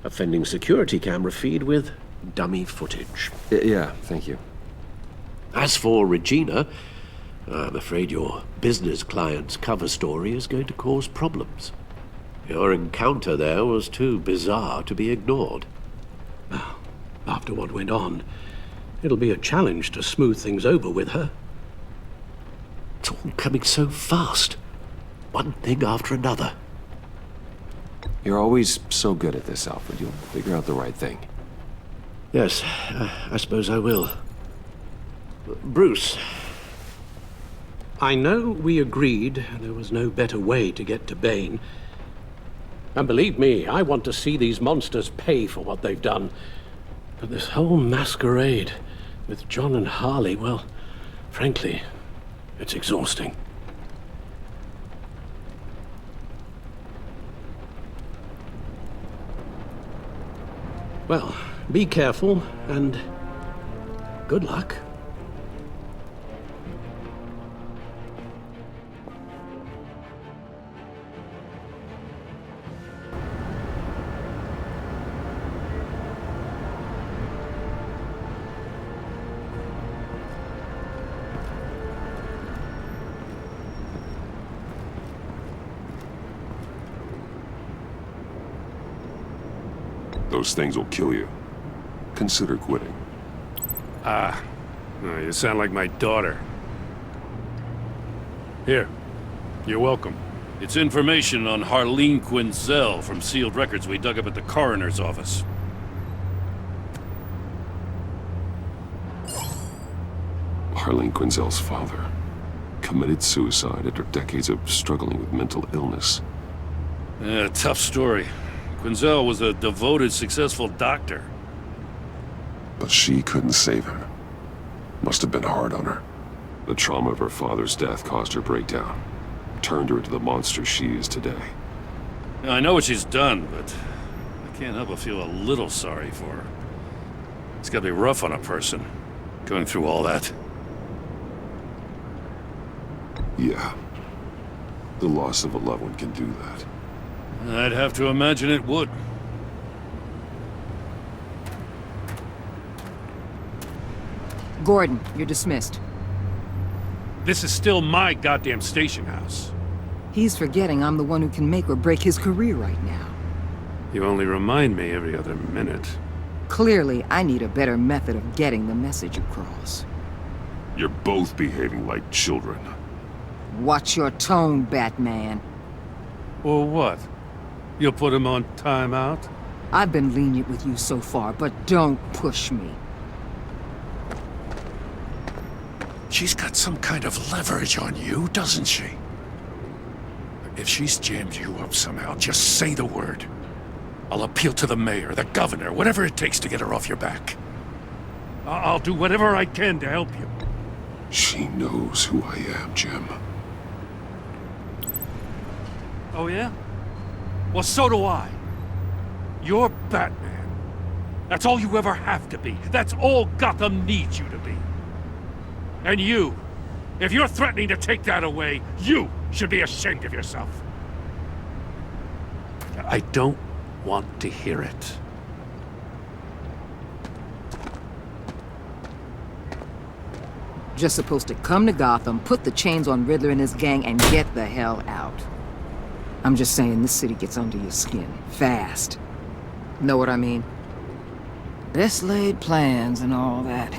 offending security camera feed with dummy footage. Yeah, thank you. As for Regina, I'm afraid your business client's cover story is going to cause problems. Your encounter there was too bizarre to be ignored. After what went on, it'll be a challenge to smooth things over with her. It's all coming so fast. One thing after another. You're always so good at this, Alfred. You'll figure out the right thing. Yes, I suppose I will. Bruce, I know we agreed there was no better way to get to Bane. And believe me, I want to see these monsters pay for what they've done. But this whole masquerade with John and Harley, well, frankly, it's exhausting. Well, be careful, and good luck. Those things will kill you. Consider quitting. You sound like my daughter. Here, you're welcome. It's information on Harleen Quinzel from sealed records we dug up at the coroner's office. Harleen Quinzel's father committed suicide after decades of struggling with mental illness. Yeah, tough story. Quinzel was a devoted, successful doctor. But she couldn't save him. Must have been hard on her. The trauma of her father's death caused her breakdown. Turned her into the monster she is today. Now, I know what she's done, but I can't help but feel a little sorry for her. It's gotta be rough on a person, going through all that. Yeah. The loss of a loved one can do that. I'd have to imagine it would. Gordon, you're dismissed. This is still my goddamn station house. He's forgetting I'm the one who can make or break his career right now. You only remind me every other minute. Clearly, I need a better method of getting the message across. You're both behaving like children. Watch your tone, Batman. Or what? You'll put him on timeout? I've been lenient with you so far, but don't push me. She's got some kind of leverage on you, doesn't she? If she's jammed you up somehow, just say the word. I'll appeal to the mayor, the governor, whatever it takes to get her off your back. I'll do whatever I can to help you. She knows who I am, Jim. Oh, yeah? Well, so do I. You're Batman. That's all you ever have to be. That's all Gotham needs you to be. And you, if you're threatening to take that away, you should be ashamed of yourself. I don't want to hear it. Just supposed to come to Gotham, put the chains on Riddler and his gang, and get the hell out. I'm just saying, this city gets under your skin. Fast. Know what I mean? Best laid plans and all that.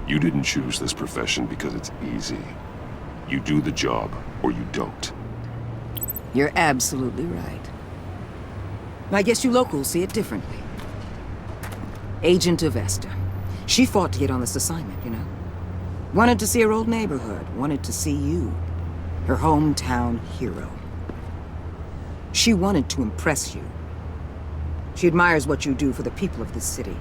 You didn't choose this profession because it's easy. You do the job, or you don't. You're absolutely right. I guess you locals see it differently. Agent of Esther. She fought to get on this assignment, you know? Wanted to see her old neighborhood. Wanted to see you. Her hometown hero. She wanted to impress you. She admires what you do for the people of this city.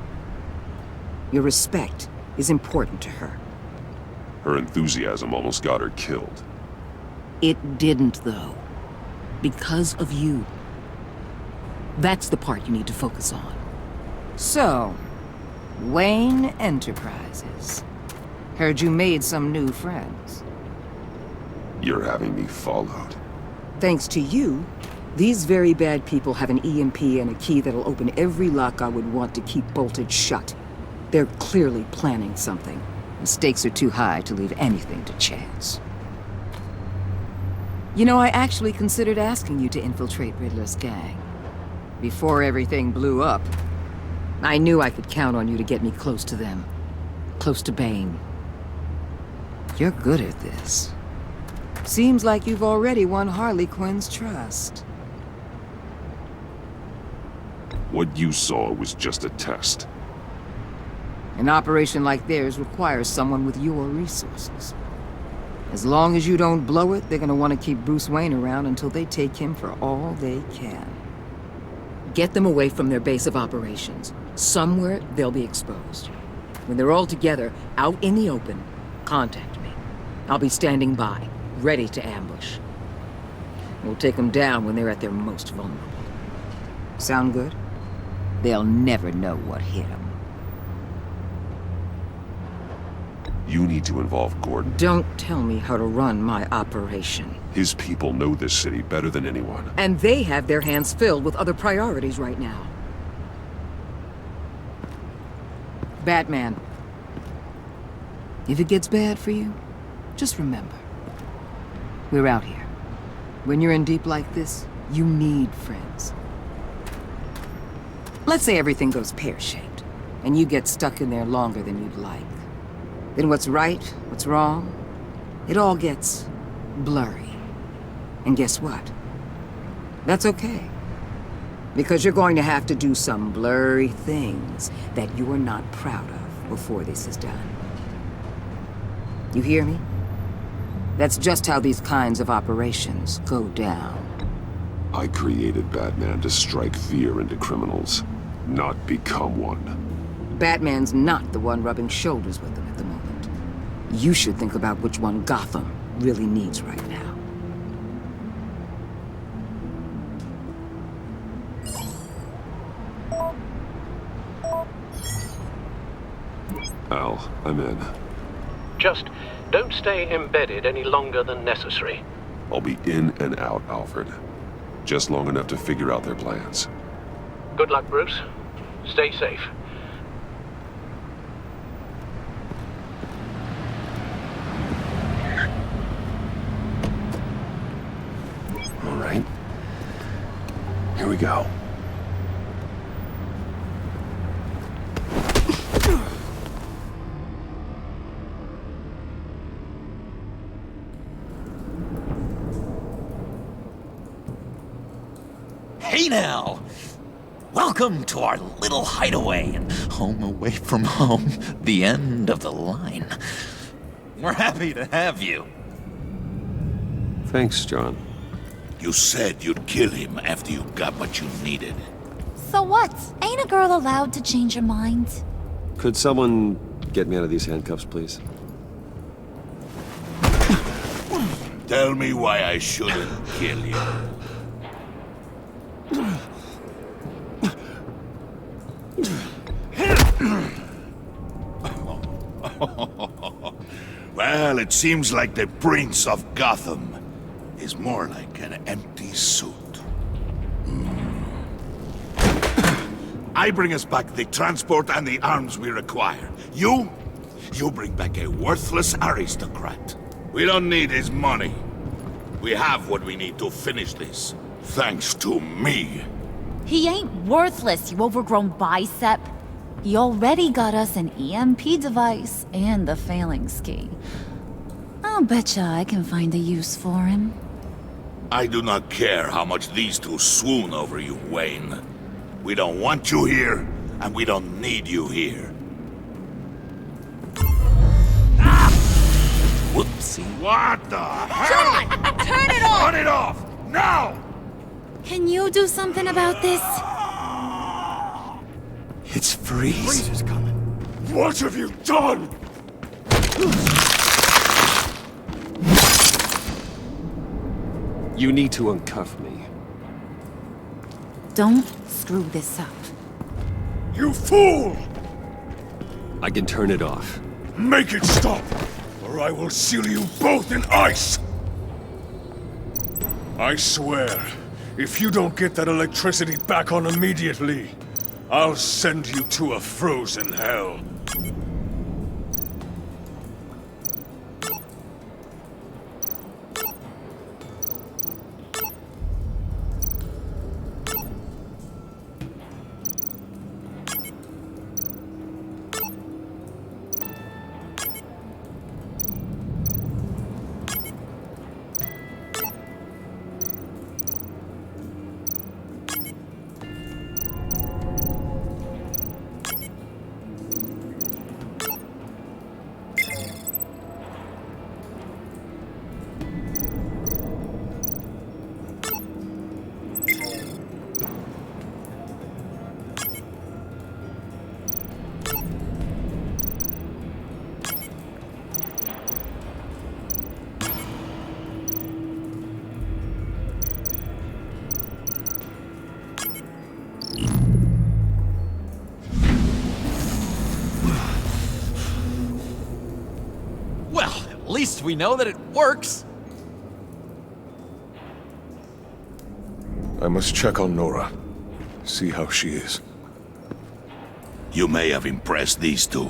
Your respect is important to her. Her enthusiasm almost got her killed. It didn't, though. Because of you. That's the part you need to focus on. So, Wayne Enterprises. Heard you made some new friends. You're having me followed. Thanks to you, these very bad people have an EMP and a key that'll open every lock I would want to keep bolted shut. They're clearly planning something. The stakes are too high to leave anything to chance. You know, I actually considered asking you to infiltrate Riddler's gang. Before everything blew up, I knew I could count on you to get me close to them. Close to Bane. You're good at this. Seems like you've already won Harley Quinn's trust. What you saw was just a test. An operation like theirs requires someone with your resources. As long as you don't blow it, they're gonna want to keep Bruce Wayne around until they take him for all they can. Get them away from their base of operations. Somewhere they'll be exposed. When they're all together, out in the open, contact me. I'll be standing by, ready to ambush. We'll take them down when they're at their most vulnerable. Sound good? They'll never know what hit them. You need to involve Gordon. Don't tell me how to run my operation. His people know this city better than anyone. And they have their hands filled with other priorities right now. Batman. If it gets bad for you, just remember. We're out here. When you're in deep like this, you need friends. Let's say everything goes pear-shaped, and you get stuck in there longer than you'd like. Then what's right, what's wrong, it all gets blurry. And guess what? That's okay. Because you're going to have to do some blurry things that you're not proud of before this is done. You hear me? That's just how these kinds of operations go down. I created Batman to strike fear into criminals, not become one. Batman's not the one rubbing shoulders with them at the moment. You should think about which one Gotham really needs right now. Al, I'm in. Just don't stay embedded any longer than necessary. I'll be in and out, Alfred. Just long enough to figure out their plans. Good luck, Bruce. Stay safe. All right. Here we go. Hey now! Welcome to our little hideaway and home away from home, the end of the line. We're happy to have you. Thanks, John. You said you'd kill him after you got what you needed. So what? Ain't a girl allowed to change her mind? Could someone get me out of these handcuffs, please? Tell me why I shouldn't kill you. Well, it seems like the Prince of Gotham is more like an empty suit. I bring us back the transport and the arms we require. You bring back a worthless aristocrat. We don't need his money. We have what we need to finish this, thanks to me. He ain't worthless, you overgrown bicep. He already got us an EMP device and the failing ski. I'll betcha I can find a use for him. I do not care how much these two swoon over you, Wayne. We don't want you here, and we don't need you here. Whoopsie. What the hell? John! Turn it off! Turn it off! Now! Can you do something about this? It's Freeze. Freeze is coming. What have you done? You need to uncuff me. Don't screw this up. You fool! I can turn it off. Make it stop, or I will seal you both in ice! I swear, if you don't get that electricity back on immediately, I'll send you to a frozen hell. least we know that it works. I must check on Nora. See how she is. You may have impressed these two,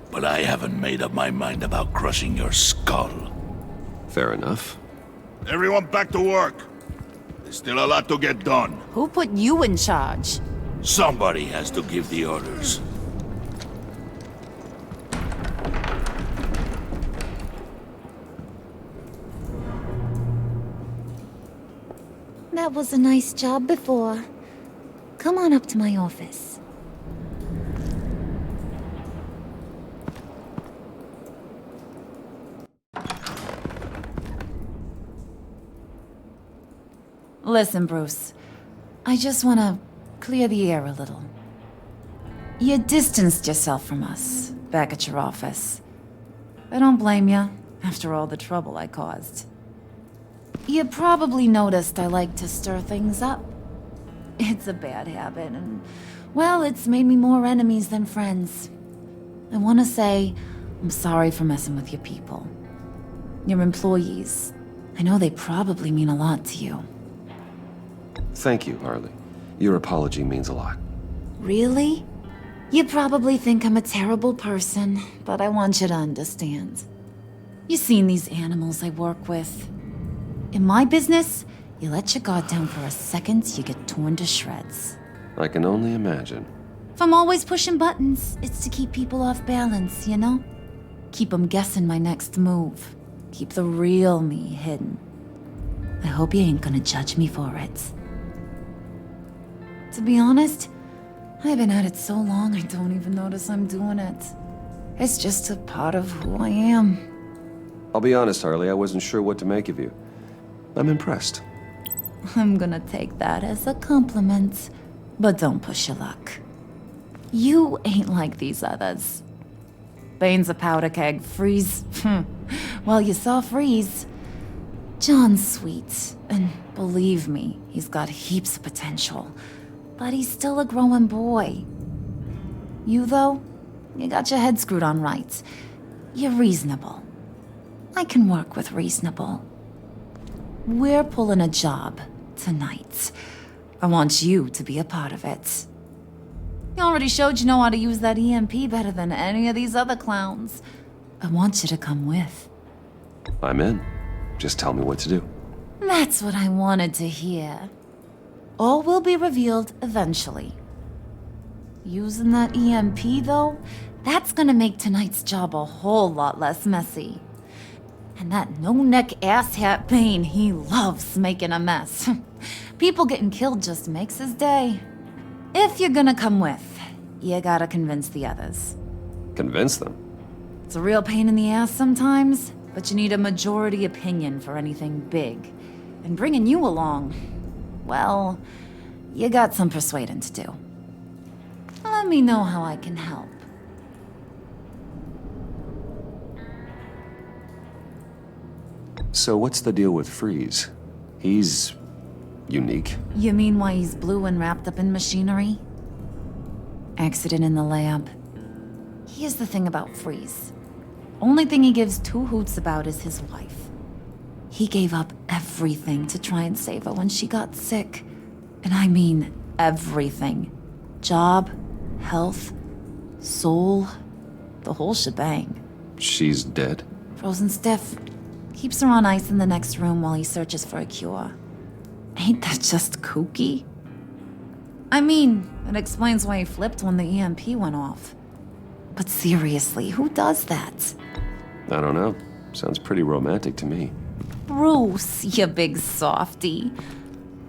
but I haven't made up my mind about crushing your skull. Fair enough. Everyone back to work. There's still a lot to get done. Who put you in charge? Somebody has to give the orders. That was a nice job before. Come on up to my office. Listen, Bruce. I just want to clear the air a little. You distanced yourself from us back at your office. I don't blame you, after all the trouble I caused. You probably noticed I like to stir things up. It's a bad habit, and, well, it's made me more enemies than friends. I want to say I'm sorry for messing with your people. Your employees. I know they probably mean a lot to you. Thank you, Harley. Your apology means a lot. Really? You probably think I'm a terrible person, but I want you to understand. You've seen these animals I work with. In my business, you let your guard down for a second, you get torn to shreds. I can only imagine. If I'm always pushing buttons, it's to keep people off balance, you know? Keep them guessing my next move. Keep the real me hidden. I hope you ain't gonna judge me for it. To be honest, I've been at it so long I don't even notice I'm doing it. It's just a part of who I am. I'll be honest, Harley, I wasn't sure what to make of you. I'm impressed. I'm gonna take that as a compliment, but don't push your luck. You ain't like these others. Bane's a powder keg, Freeze. Well, you saw Freeze. John's sweet, and believe me, he's got heaps of potential. But he's still a growing boy. You, though, you got your head screwed on right. You're reasonable. I can work with reasonable. We're pulling a job tonight. I want you to be a part of it. You already showed you know how to use that EMP better than any of these other clowns. I want you to come with. I'm in. Just tell me what to do. That's what I wanted to hear. All will be revealed eventually. Using that EMP, though, that's gonna make tonight's job a whole lot less messy. And that no-neck asshat Bane, he loves making a mess. People getting killed just makes his day. If you're gonna come with, you gotta convince the others. Convince them? It's a real pain in the ass sometimes, but you need a majority opinion for anything big. And bringing you along, well, you got some persuading to do. Let me know how I can help. So what's the deal with Freeze? He's unique. You mean why he's blue and wrapped up in machinery? Accident in the lab. Here's the thing about Freeze. Only thing he gives two hoots about is his wife. He gave up everything to try and save her when she got sick. And I mean everything. Job, health, soul, the whole shebang. She's dead? Frozen stiff. Keeps her on ice in the next room while he searches for a cure. Ain't that just kooky? I mean, it explains why he flipped when the EMP went off. But seriously, who does that? I don't know. Sounds pretty romantic to me. Bruce, you big softy.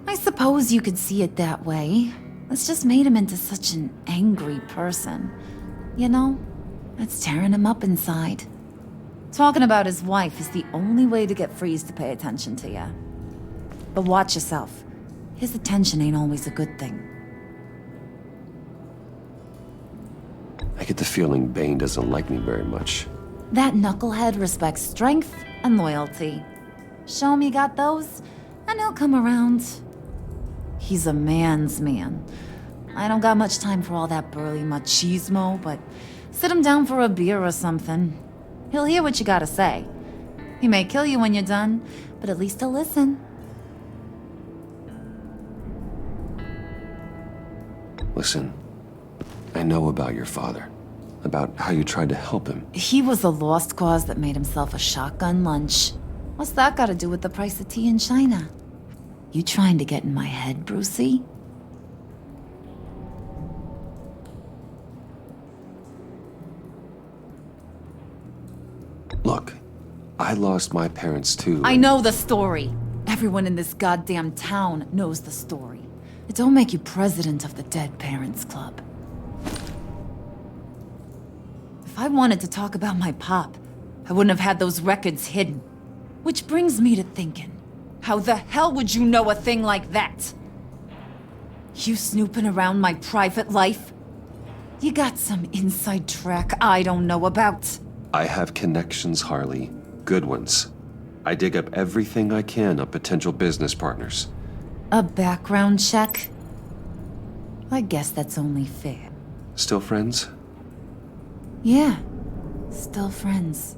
I suppose you could see it that way. It's just made him into such an angry person. You know, it's tearing him up inside. Talking about his wife is the only way to get Freeze to pay attention to you. But watch yourself. His attention ain't always a good thing. I get the feeling Bane doesn't like me very much. That knucklehead respects strength and loyalty. Show him you got those, and he'll come around. He's a man's man. I don't got much time for all that burly machismo, but sit him down for a beer or something. He'll hear what you gotta say. He may kill you when you're done, but at least he'll listen. Listen, I know about your father. About how you tried to help him. He was a lost cause that made himself a shotgun lunch. What's that got to do with the price of tea in China? You trying to get in my head, Brucey? Look, I lost my parents too. I know the story. Everyone in this goddamn town knows the story. It don't make you president of the Dead Parents Club. If I wanted to talk about my pop, I wouldn't have had those records hidden. Which brings me to thinking, how the hell would you know a thing like that? You snooping around my private life? You got some inside track I don't know about. I have connections, Harley. Good ones. I dig up everything I can of potential business partners. A background check? I guess that's only fair. Still friends? Yeah, still friends.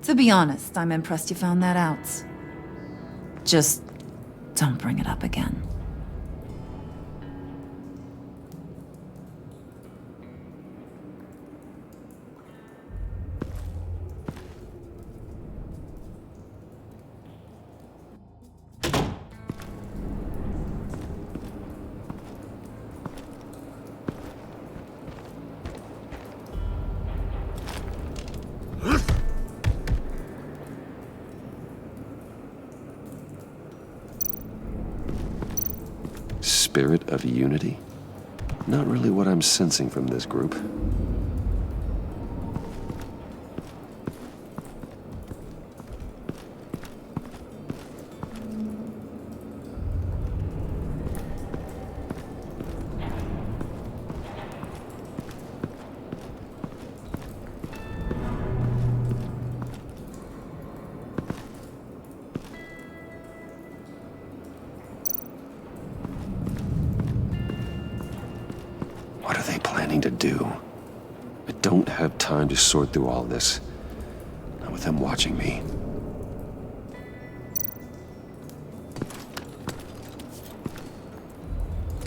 To be honest, I'm impressed you found that out. Just don't bring it up again. Spirit of unity? Not really what I'm sensing from this group. What are they planning to do? I don't have time to sort through all this. Not with them watching me.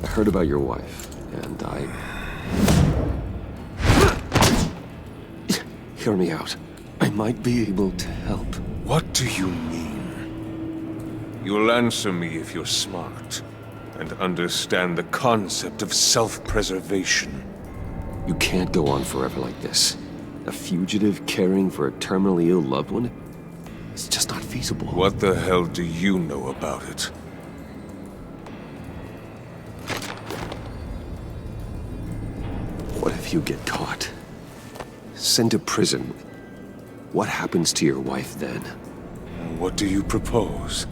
I heard about your wife, and Hear me out. I might be able to help. What do you mean? You'll answer me if you're smart and understand the concept of self-preservation. You can't go on forever like this. A fugitive caring for a terminally ill loved one? It's just not feasible. What the hell do you know about it? What if you get caught? Sent to prison? What happens to your wife then? What do you propose?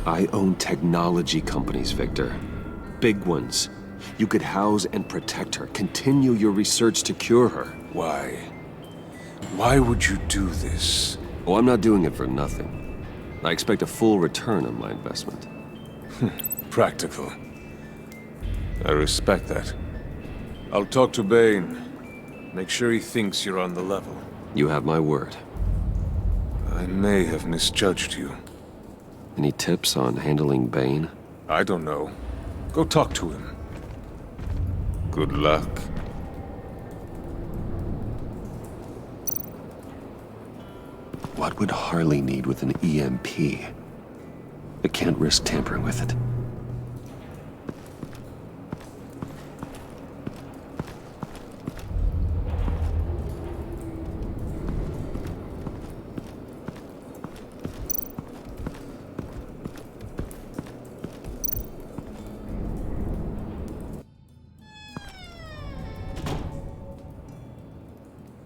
I own technology companies, Victor. Big ones. You could house and protect her. Continue your research to cure her. Why? Why would you do this? Oh, I'm not doing it for nothing. I expect a full return on my investment. Practical. I respect that. I'll talk to Bane. Make sure he thinks you're on the level. You have my word. I may have misjudged you. Any tips on handling Bane? I don't know. Go talk to him. Good luck. What would Harley need with an EMP? I can't risk tampering with it.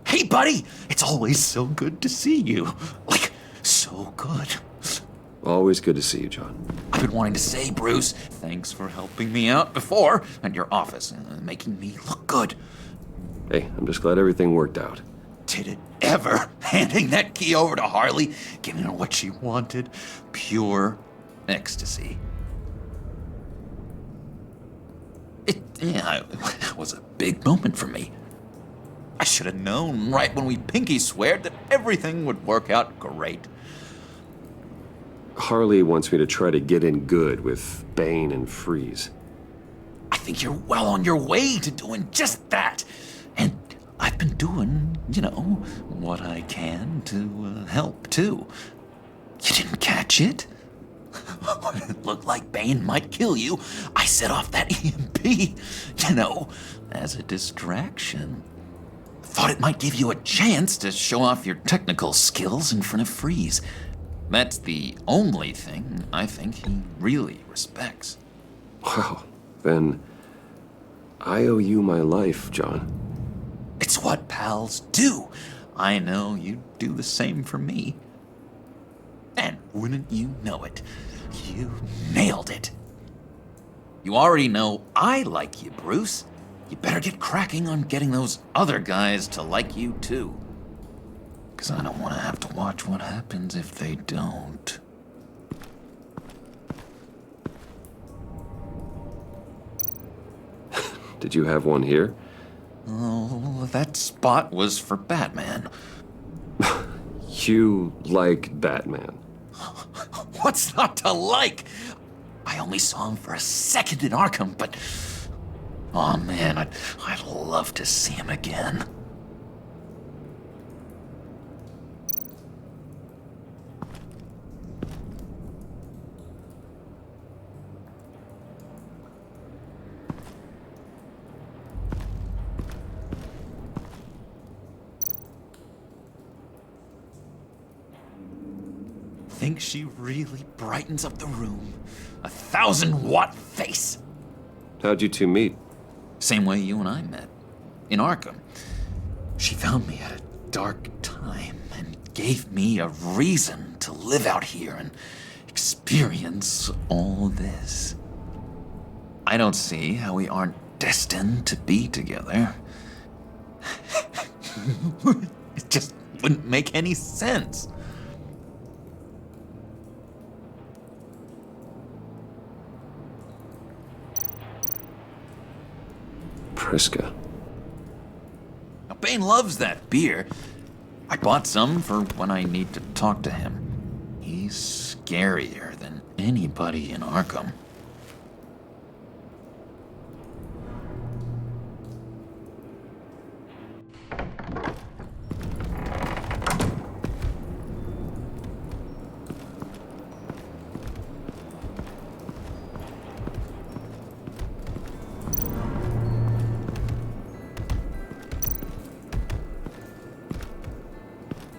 Hey, buddy! It's always so good to see you. Like, so good. Always good to see you, John. I've been wanting to say, Bruce, thanks for helping me out before at your office and making me look good. Hey, I'm just glad everything worked out. Did it ever? Handing that key over to Harley, giving her what she wanted. Pure ecstasy. It was a big moment for me. I should have known right when we pinky sweared that everything would work out great. Harley wants me to try to get in good with Bane and Freeze. I think you're well on your way to doing just that. And I've been doing, what I can to help, too. You didn't catch it? When it looked like Bane might kill you, I set off that EMP, as a distraction. Thought it might give you a chance to show off your technical skills in front of Freeze. That's the only thing I think he really respects. Wow, then I owe you my life, John. It's what pals do. I know you'd do the same for me. And wouldn't you know it, you nailed it. You already know I like you, Bruce. You better get cracking on getting those other guys to like you, too. 'Cause I don't want to have to watch what happens if they don't. Did you have one here? Oh, that spot was for Batman. You like Batman? What's not to like? I only saw him for a second in Arkham, but... oh man, I'd love to see him again. Think she really brightens up the room. 1,000-watt face. How'd you two meet? Same way you and I met. In Arkham. She found me at a dark time and gave me a reason to live out here and experience all this. I don't see how we aren't destined to be together. It just wouldn't make any sense. Priska. Now, Bane loves that beer. I bought some for when I need to talk to him. He's scarier than anybody in Arkham.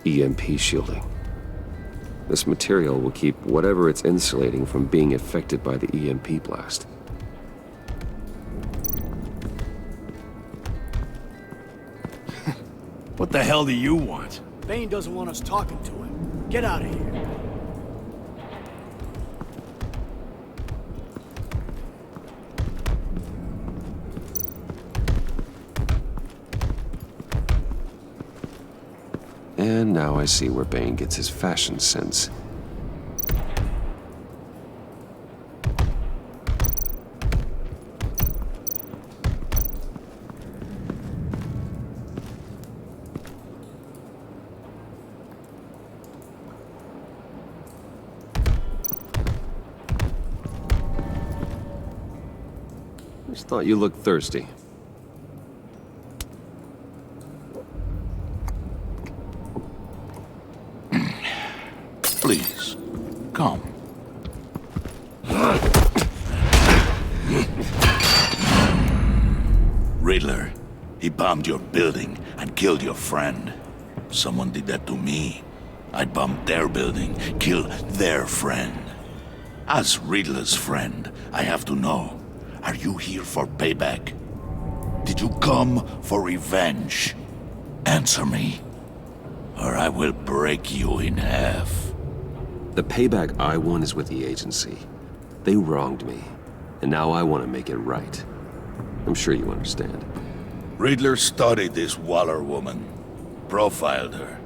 EMP shielding. This material will keep whatever it's insulating from being affected by the EMP blast. What the hell do you want? Bane doesn't want us talking to him. Get out of here. And now I see where Bane gets his fashion sense. Just thought you looked thirsty. Please, come. Riddler, he bombed your building and killed your friend. Someone did that to me. I'd bomb their building, kill their friend. As Riddler's friend, I have to know, are you here for payback? Did you come for revenge? Answer me, or I will break you in half. The payback I want is with the agency. They wronged me, and now I want to make it right. I'm sure you understand. Riddler studied this Waller woman, profiled her.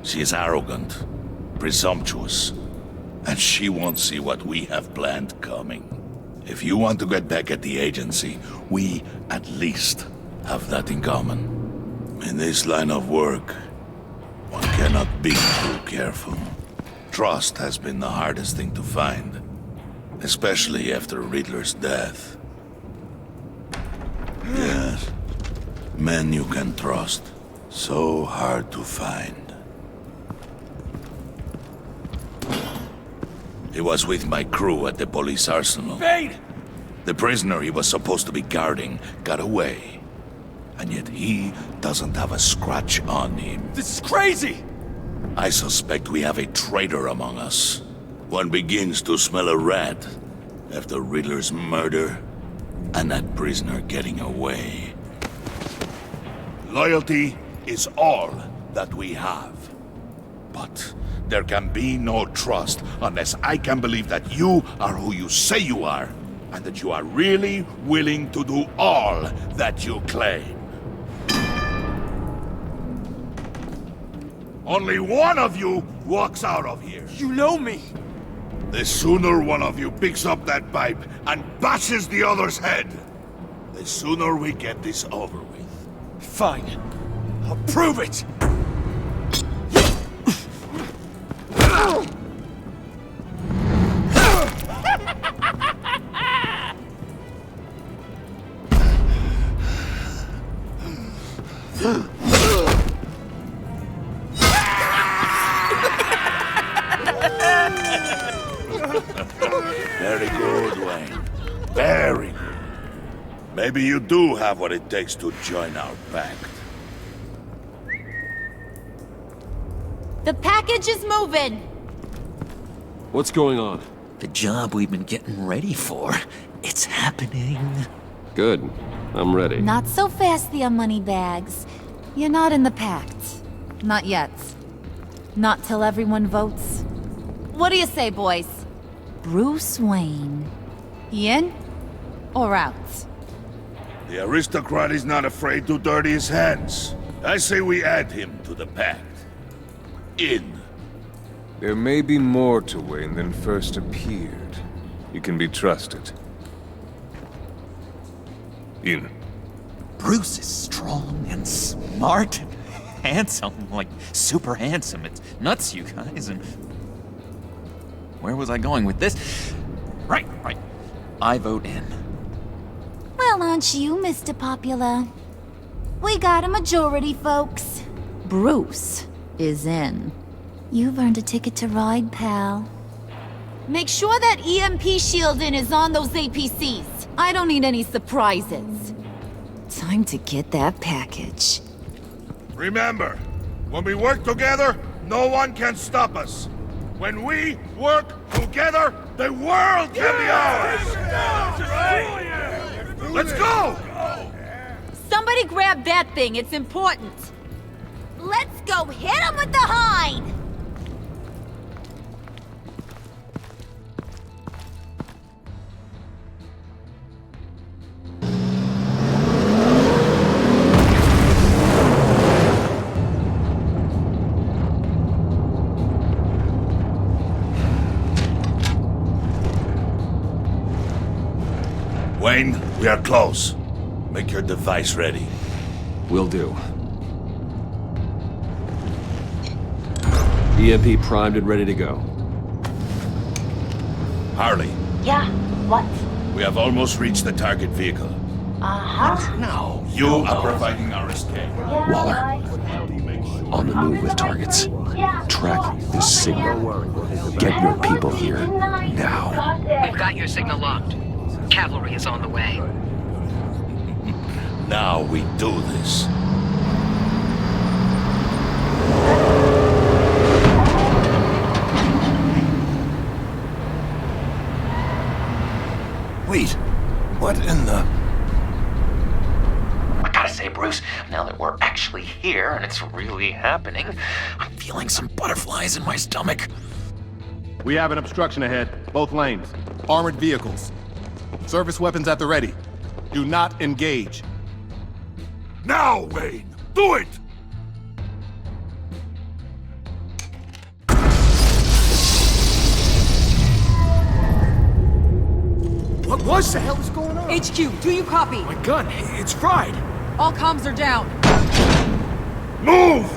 She is arrogant, presumptuous, and she won't see what we have planned coming. If you want to get back at the agency, we at least have that in common. In this line of work, one cannot be too careful. Trust has been the hardest thing to find, especially after Riddler's death. Yes, men you can trust. So hard to find. He was with my crew at the police arsenal. Bane! The prisoner he was supposed to be guarding got away. And yet he doesn't have a scratch on him. This is crazy! I suspect we have a traitor among us. One begins to smell a rat after Riddler's murder and that prisoner getting away. Loyalty is all that we have. But there can be no trust unless I can believe that you are who you say you are, and that you are really willing to do all that you claim. Only one of you walks out of here. You know me! The sooner one of you picks up that pipe and bashes the other's head, the sooner we get this over with. Fine. I'll prove it! Very good, Wayne. Very good. Maybe you do have what it takes to join our pact. The package is moving! What's going on? The job we've been getting ready for. It's happening. Good. I'm ready. Not so fast, the Moneybags. You're not in the Pact. Not yet. Not till everyone votes. What do you say, boys? Bruce Wayne. In or out? The aristocrat is not afraid to dirty his hands. I say we add him to the pact. In. There may be more to Wayne than first appeared. You can be trusted. In. Bruce is strong and smart and handsome, like super handsome. It's nuts, you guys, and... Where was I going with this? Right. I vote in. Well, aren't you, Mr. Popular? We got a majority, folks. Bruce is in. You've earned a ticket to ride, pal. Make sure that EMP shielding is on those APCs. I don't need any surprises. Time to get that package. Remember, when we work together, no one can stop us. When we work together, the world can be ours! Let's go! Somebody grab that thing, it's important. Let's go hit him with the hind! Wayne, we are close. Make your device ready. Will do. EMP primed and ready to go. Harley, Yeah, what? we have almost reached the target vehicle. Uh-huh. Now, you are providing our escape. Waller, on the move with targets. Track this signal. Get your people here, now. We've got your signal locked. Cavalry is on the way. Now we do this. Wait, what in the... I gotta say, Bruce, now that we're actually here and it's really happening, I'm feeling some butterflies in my stomach. We have an obstruction ahead, both lanes. Armored vehicles. Service weapons at the ready. Do not engage. Now, Wayne! Do it! What the hell is going on? HQ, do you copy? My gun, it's fried. All comms are down. Move!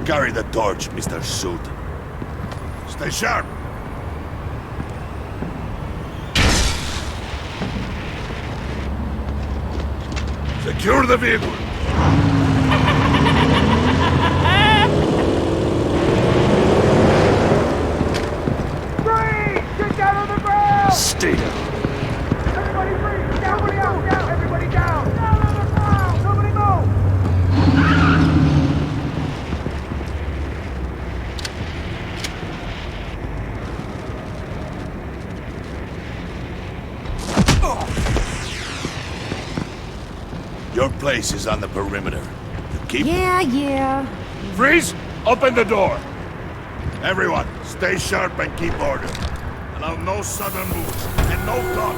Carry the torch, Mr. Suit. Stay sharp. Secure the vehicle. Get down on the ground! Stay down. Everybody freeze! Everybody out! Down! Everybody down! Down on the ground! Nobody move! Your place is on the perimeter. You keep... Yeah. Freeze! Open the door! Everyone, stay sharp and keep order. Allow no sudden moves, and no talk.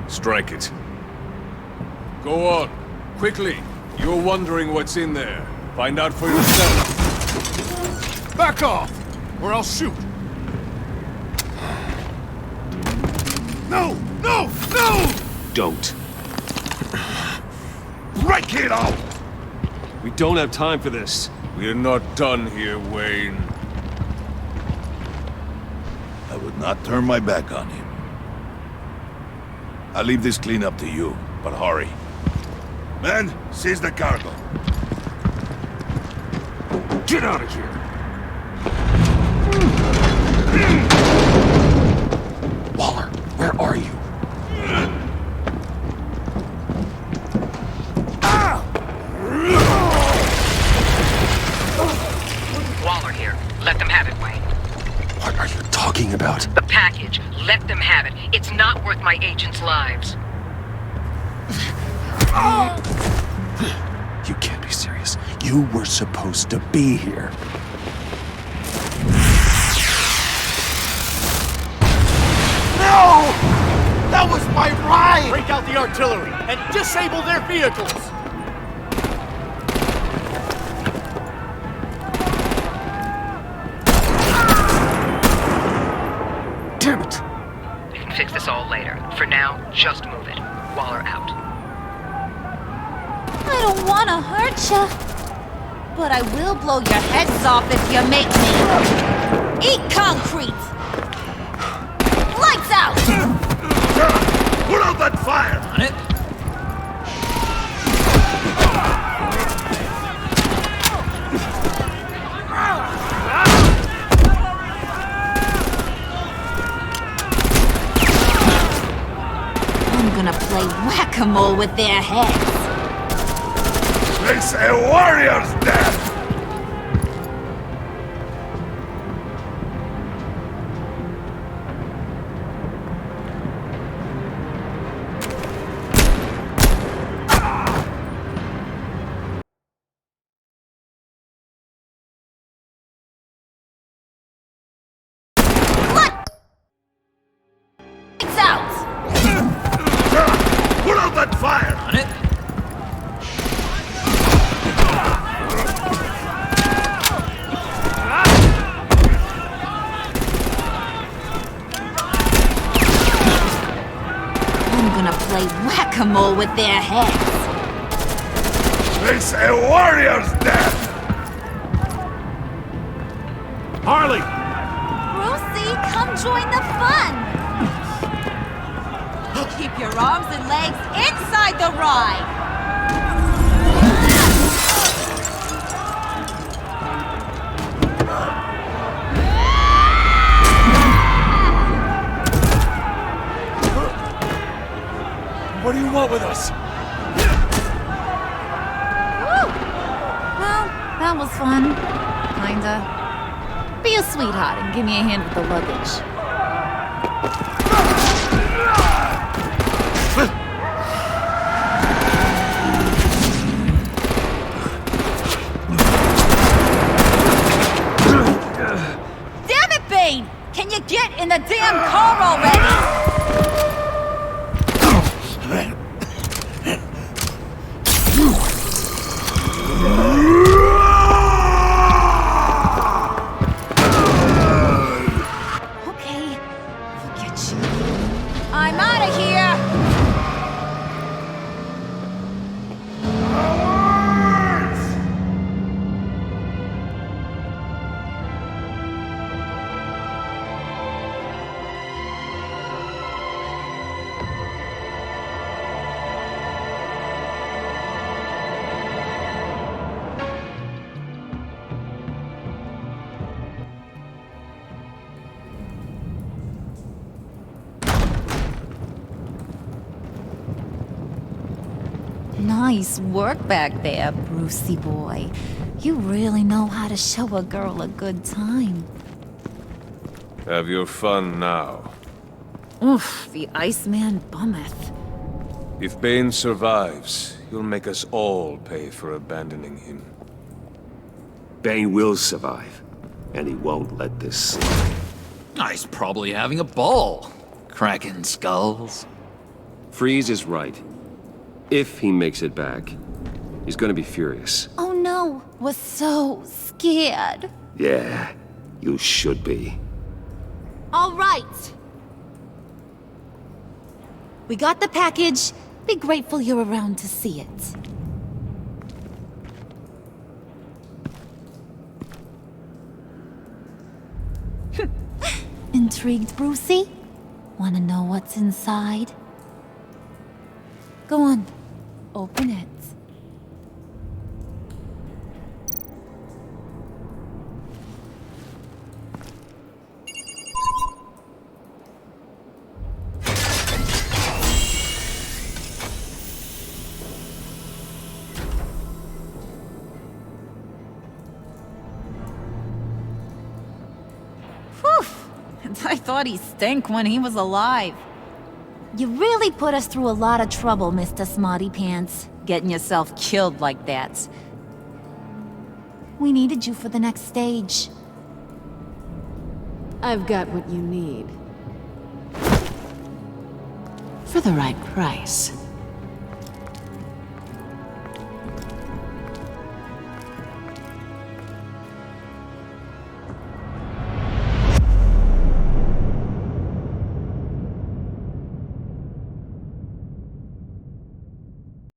Strike it. Go on. Quickly. You're wondering what's in there. Find out for yourself. Back off, or I'll shoot. No! No! No! Don't. Break it out! We don't have time for this. We're not done here, Wayne. I would not turn my back on him. I'll leave this cleanup to you, but hurry. Men, seize the cargo. Get out of here! Waller, where are you? Waller here. Let them have it, Wayne. What are you talking about? The package. Let them have it. It's not worth my agents' lives. You can't be serious. You were supposed to be here. No! That was my ride! Break out the artillery and disable their vehicles! Damn it! We can fix this all later. For now, just move it. Waller out. I don't want to hurt you, but I will blow your heads off if you make me. Eat concrete! Lights out! Put out that fire! On it. I'm gonna play whack-a-mole with their heads. It's a warrior's death! Lights out! Put out that fire! On it. I'm gonna play whack-a-mole with their heads. It's a warrior's death! Harley! Brucey, come join the fun! Keep your arms and legs inside the ride! What do you want with us? Woo! Well, that was fun. Kinda. Be a sweetheart and give me a hand with the luggage. Damn it, Bane! Can you get in the damn car already? Nice work back there, Brucey boy. You really know how to show a girl a good time. Have your fun now. Oof, the Iceman bummeth. If Bane survives, he'll make us all pay for abandoning him. Bane will survive, and he won't let this slide. He's probably having a ball, cracking skulls. Freeze is right. If he makes it back, he's gonna be furious. Oh no, was so scared. Yeah, you should be. All right. We got the package. Be grateful you're around to see it. Intrigued, Brucey? Wanna know what's inside? Go on, open it. I thought he stank when he was alive. You really put us through a lot of trouble, Mr. Smarty Pants, getting yourself killed like that. We needed you for the next stage. I've got what you need. For the right price.